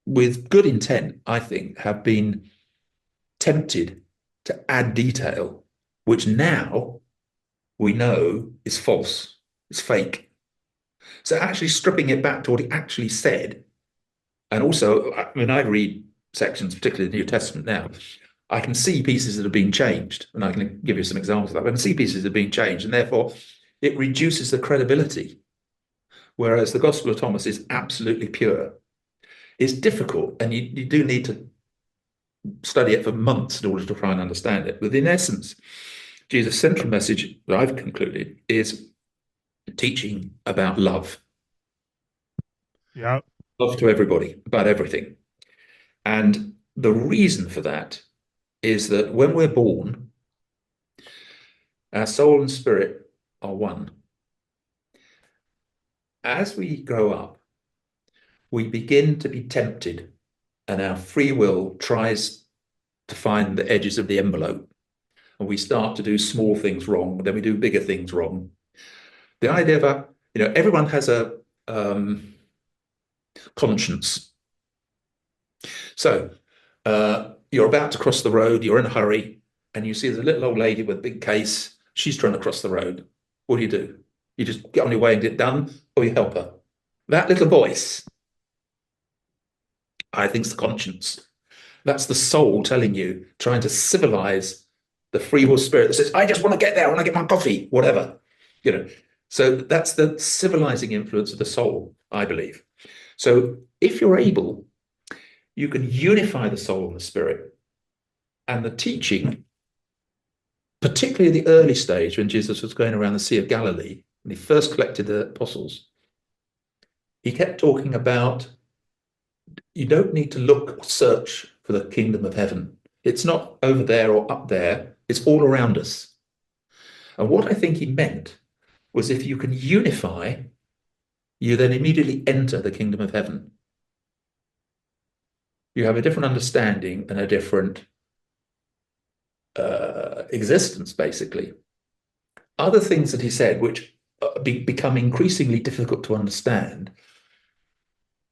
with good intent, I think, have been tempted to add detail, which now we know is false, it's fake. So actually stripping it back to what he actually said, and also, I mean, I read sections, particularly the New Testament now, I can see pieces that have been changed, and I can give you some examples of that. I can see pieces that have been changed, and therefore it reduces the credibility, whereas the Gospel of Thomas is absolutely pure. It's difficult, and you do need to study it for months in order to try and understand it. But in essence, Jesus' central message that I've concluded is teaching about love. Yeah. Love to everybody, about everything. And the reason for that is that when we're born, our soul and spirit are one. As we grow up, we begin to be tempted, and our free will tries to find the edges of the envelope. And we start to do small things wrong, then we do bigger things wrong. The idea of everyone has a conscience. So you're about to cross the road, you're in a hurry, and you see there's a little old lady with a big case. She's trying to cross the road. What do? You just get on your way and get it done, or you help her. That little voice, I think, is the conscience. That's the soul telling you, trying to civilize the free will spirit that says, I just want to get there, I want to get my coffee, whatever. So that's the civilizing influence of the soul, I believe. So if you're able, you can unify the soul and the spirit. And the teaching, particularly the early stage when Jesus was going around the Sea of Galilee, when he first collected the apostles, he kept talking about you don't need to look or search for the kingdom of heaven. It's not over there or up there, it's all around us. And what I think he meant was if you can unify, you then immediately enter the kingdom of heaven. You have a different understanding and a different existence, basically. Other things that he said, which become increasingly difficult to understand,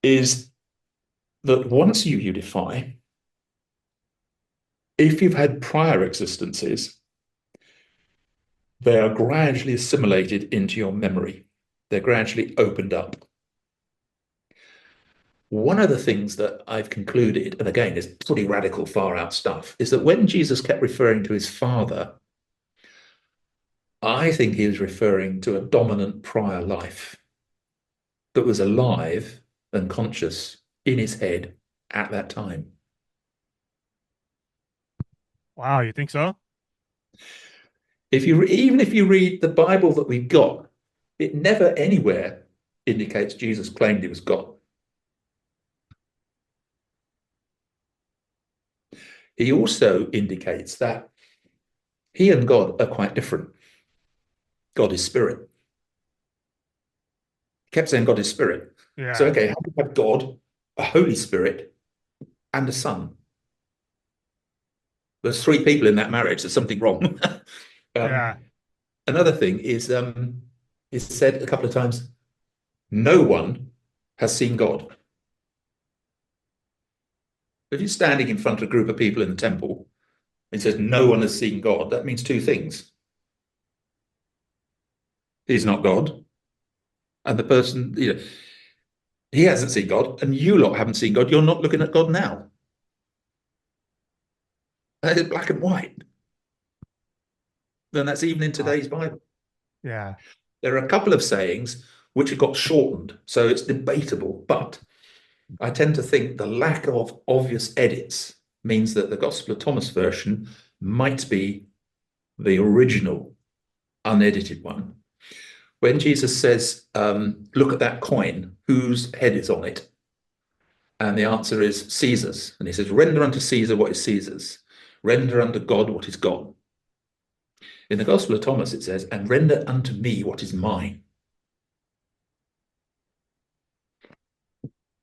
is that once you unify, if you've had prior existences, they are gradually assimilated into your memory. They're gradually opened up. One of the things that I've concluded, and again, is pretty radical, far out stuff, is that when Jesus kept referring to his Father, I think he was referring to a dominant prior life that was alive and conscious in his head at that time. Wow, you think so? Even if you read the Bible that we've got, it never anywhere indicates Jesus claimed he was God. He also indicates that he and God are quite different. God is spirit. He kept saying God is spirit. So, Yeah. okay, how do you have God, a Holy Spirit, and a Son? There's three people in that marriage. There's something wrong. Yeah. Another thing is said a couple of times, no one has seen God. If you're standing in front of a group of people in the temple, it says no one has seen God, that means two things. He's not God. And the person, he hasn't seen God, and you lot haven't seen God. You're not looking at God now. It's black and white. And that's even in today's Bible. Yeah. There are a couple of sayings which have got shortened, so it's debatable. But I tend to think the lack of obvious edits means that the Gospel of Thomas version might be the original unedited one. When Jesus says, look at that coin, whose head is on it? And the answer is Caesar's. And he says, render unto Caesar what is Caesar's. Render unto God what is God. In the Gospel of Thomas, it says, and render unto me what is mine.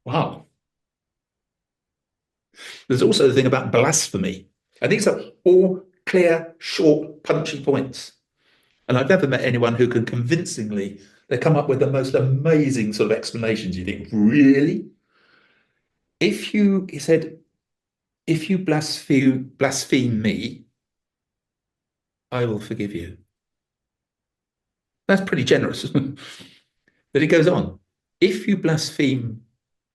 Wow. There's also the thing about blasphemy. And these are all clear, short, punchy points. And I've never met anyone who can convincingly, they come up with the most amazing sort of explanations. You think, really? He said, if you blaspheme me, I will forgive you. That's pretty generous. But it goes on. If you blaspheme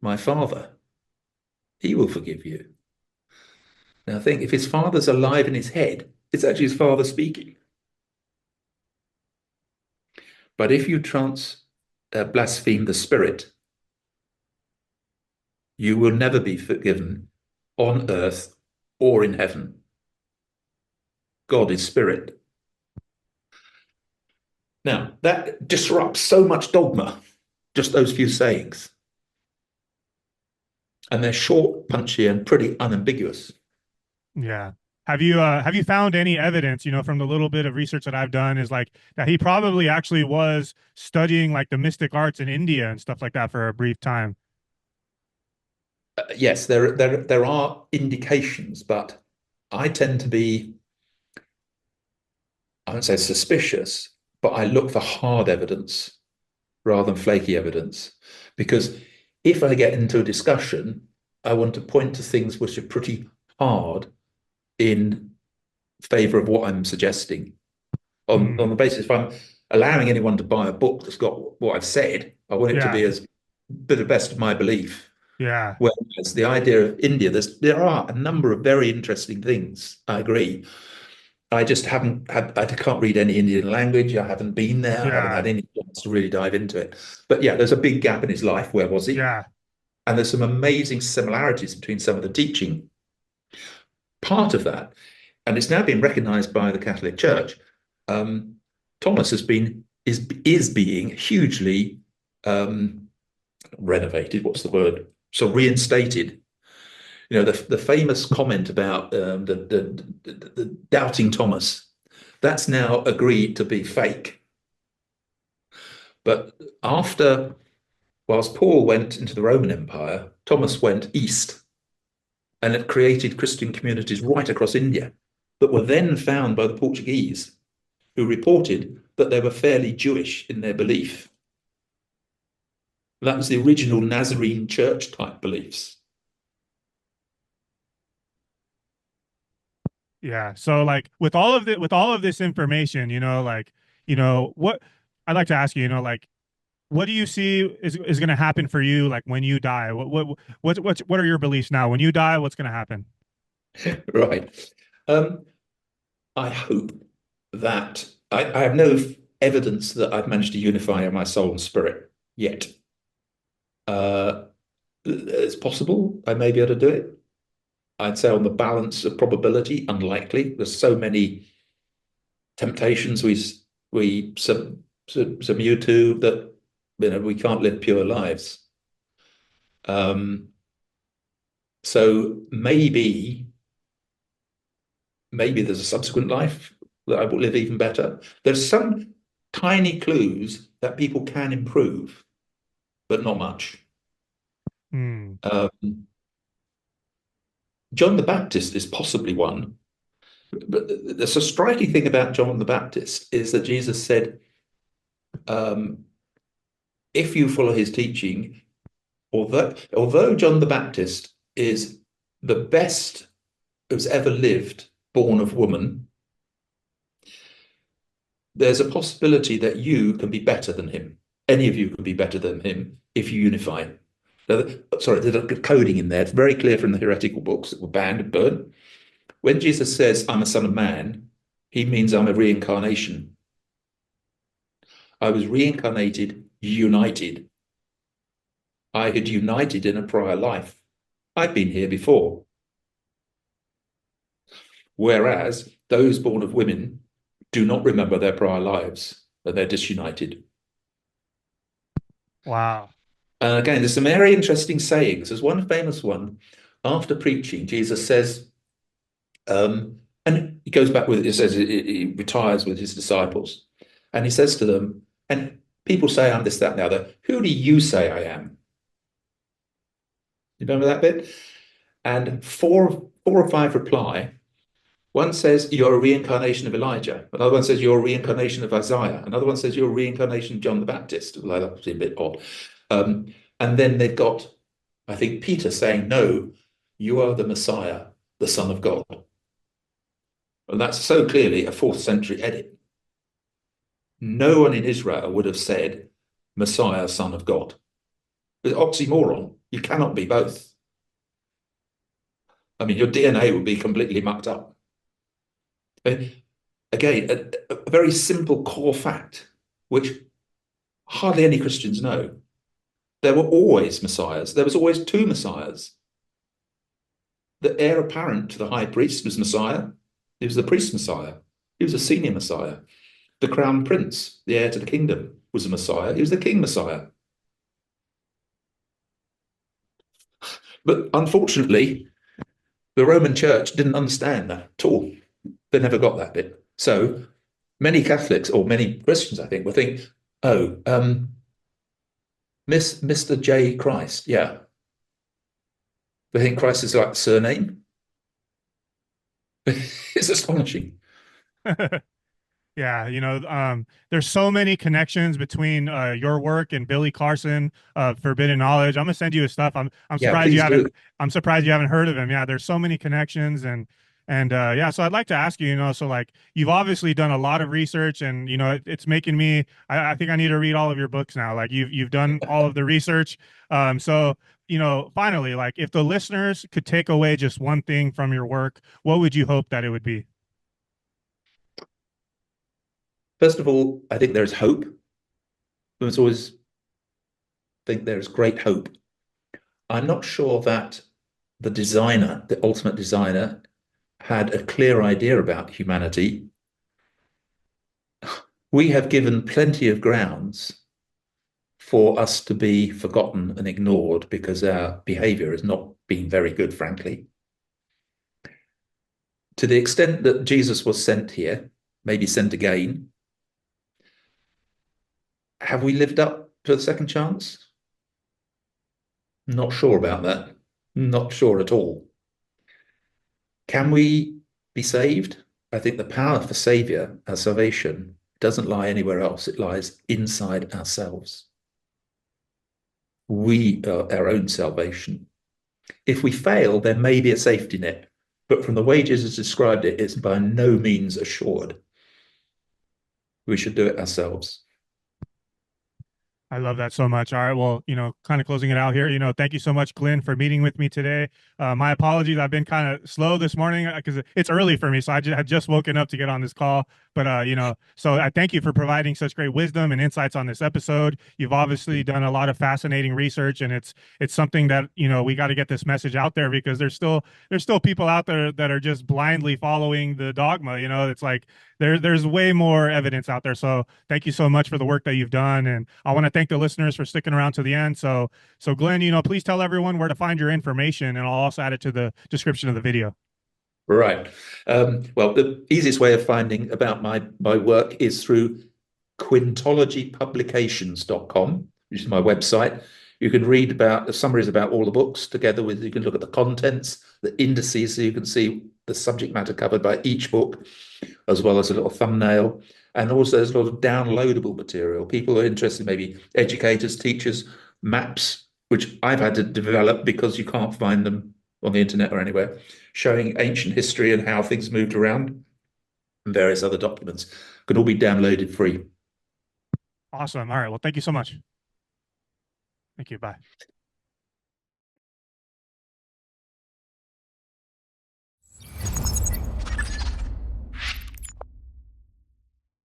my father, he will forgive you. Now think, if his father's alive in his head, it's actually his father speaking. But if you blaspheme the spirit, you will never be forgiven on earth or in heaven. God is spirit. Now, that disrupts so much dogma, just those few sayings. And they're short, punchy, and pretty unambiguous. Yeah. Have you found any evidence, from the little bit of research that I've done, is like that he probably actually was studying like the mystic arts in India and stuff like that for a brief time? Yes, there are indications, but I tend to be, I wouldn't say suspicious, but I look for hard evidence rather than flaky evidence. Because if I get into a discussion, I want to point to things which are pretty hard in favor of what I'm suggesting. On the basis, if I'm allowing anyone to buy a book that's got what I've said, I want it to be Yeah. as to the best of my belief. Yeah. Whereas the idea of India, there are a number of very interesting things. I agree. I just I can't read any Indian language. I haven't been there. I haven't Yeah. had any chance to really dive into it. But yeah, there's a big gap in his life. Where was he? Yeah. And there's some amazing similarities between some of the teaching. Part of that, and it's now been recognized by the Catholic Church, Thomas is being hugely renovated, what's the word? So reinstated. The famous comment about the doubting Thomas, that's now agreed to be fake. But whilst Paul went into the Roman Empire, Thomas went east, and it created Christian communities right across India that were then found by the Portuguese, who reported that they were fairly Jewish in their belief. That was the original Nazarene church type beliefs. Yeah. So like with all of this information, what I'd like to ask you, what do you see is going to happen for you like when you die? What are your beliefs now? When you die, what's going to happen? Right. I hope that I have no evidence that I've managed to unify my soul and spirit yet. It's possible I may be able to do it. I'd say on the balance of probability, unlikely. There's so many temptations we succumb to that we can't live pure lives. So maybe there's a subsequent life that I will live even better. There's some tiny clues that people can improve, but not much. Hmm. John the Baptist is possibly one. But there's a striking thing about John the Baptist is that Jesus said, if you follow his teaching, although John the Baptist is the best who's ever lived born of woman, there's a possibility that you can be better than him. Any of you can be better than him if you unify. Now, sorry, there's a coding in there. It's very clear from the heretical books that were banned and burned. When Jesus says, I'm a son of man, he means I'm a reincarnation. I was reincarnated, united. I had united in a prior life. I'd been here before. Whereas those born of women do not remember their prior lives, and they're disunited. Wow. Again, there's some very interesting sayings. There's one famous one. After preaching, Jesus says, and he goes back with, it says he retires with his disciples, and he says to them, and people say I'm this, that, and the other. Who do you say I am? You remember that bit? And four or five reply. One says you're a reincarnation of Elijah. Another one says you're a reincarnation of Isaiah. Another one says you're a reincarnation of John the Baptist. Although that would seem a bit odd. And then they've got, I think, Peter saying, no, you are the Messiah, the Son of God. And that's so clearly a 4th century edit. No one in Israel would have said Messiah, Son of God. It's oxymoron. You cannot be both. I mean, your DNA would be completely mucked up. And again, a very simple core fact, which hardly any Christians know. There were always messiahs. There was always 2 messiahs. The heir apparent to the high priest was Messiah. He was the priest Messiah. He was a senior Messiah. The crown prince, the heir to the kingdom, was a Messiah. He was the king Messiah. But unfortunately, the Roman Church didn't understand that at all. They never got that bit. So many Catholics, or many Christians, I think, will think, oh, Mr. J. Christ, yeah. They think Christ is like the surname. It's astonishing. Yeah, there's so many connections between your work and Billy Carson, Forbidden Knowledge. I'm gonna send you his stuff. I'm Yeah, surprised you please haven't do. I'm surprised you haven't heard of him. Yeah, there's so many connections and yeah, so I'd like to ask you, so like you've obviously done a lot of research and it's making me I think I need to read all of your books now. Like you've done all of the research. So finally, like if the listeners could take away just one thing from your work, what would you hope that it would be? First of all, I think there's hope. There's always think there's great hope. I'm not sure that the designer, the ultimate designer, had a clear idea about humanity. We have given plenty of grounds for us to be forgotten and ignored because our behavior has not been very good, frankly. To the extent that Jesus was sent here, maybe sent again, have we lived up to the second chance? Not sure about that. Not sure at all. Can we be saved? I think the power for Savior, our salvation, doesn't lie anywhere else. It lies inside ourselves. We are our own salvation. If we fail, there may be a safety net, but from the way Jesus described it, it's by no means assured. We should do it ourselves. I love that so much. All right. Well, kind of closing it out here, thank you so much, Glyn, for meeting with me today. My apologies. I've been kind of slow this morning because it's early for me. So I had just woken up to get on this call. But, so I thank you for providing such great wisdom and insights on this episode. You've obviously done a lot of fascinating research, and it's something that, we got to get this message out there because there's still people out there that are just blindly following the dogma. It's like there's way more evidence out there. So thank you so much for the work that you've done. And I want to thank the listeners for sticking around to the end. So Glyn, please tell everyone where to find your information, and I'll also add it to the description of the video. Right. Well, the easiest way of finding about my work is through quintologypublications.com, which is my website. You can read about the summaries about all the books together with, you can look at the contents, the indices, so you can see the subject matter covered by each book, as well as a little thumbnail. And also there's a lot of downloadable material. People are interested, maybe educators, teachers, maps, which I've had to develop because you can't find them on the internet or anywhere, showing ancient history and how things moved around, and various other documents can all be downloaded free. Awesome. All right. Well, thank you so much. Thank you. Bye.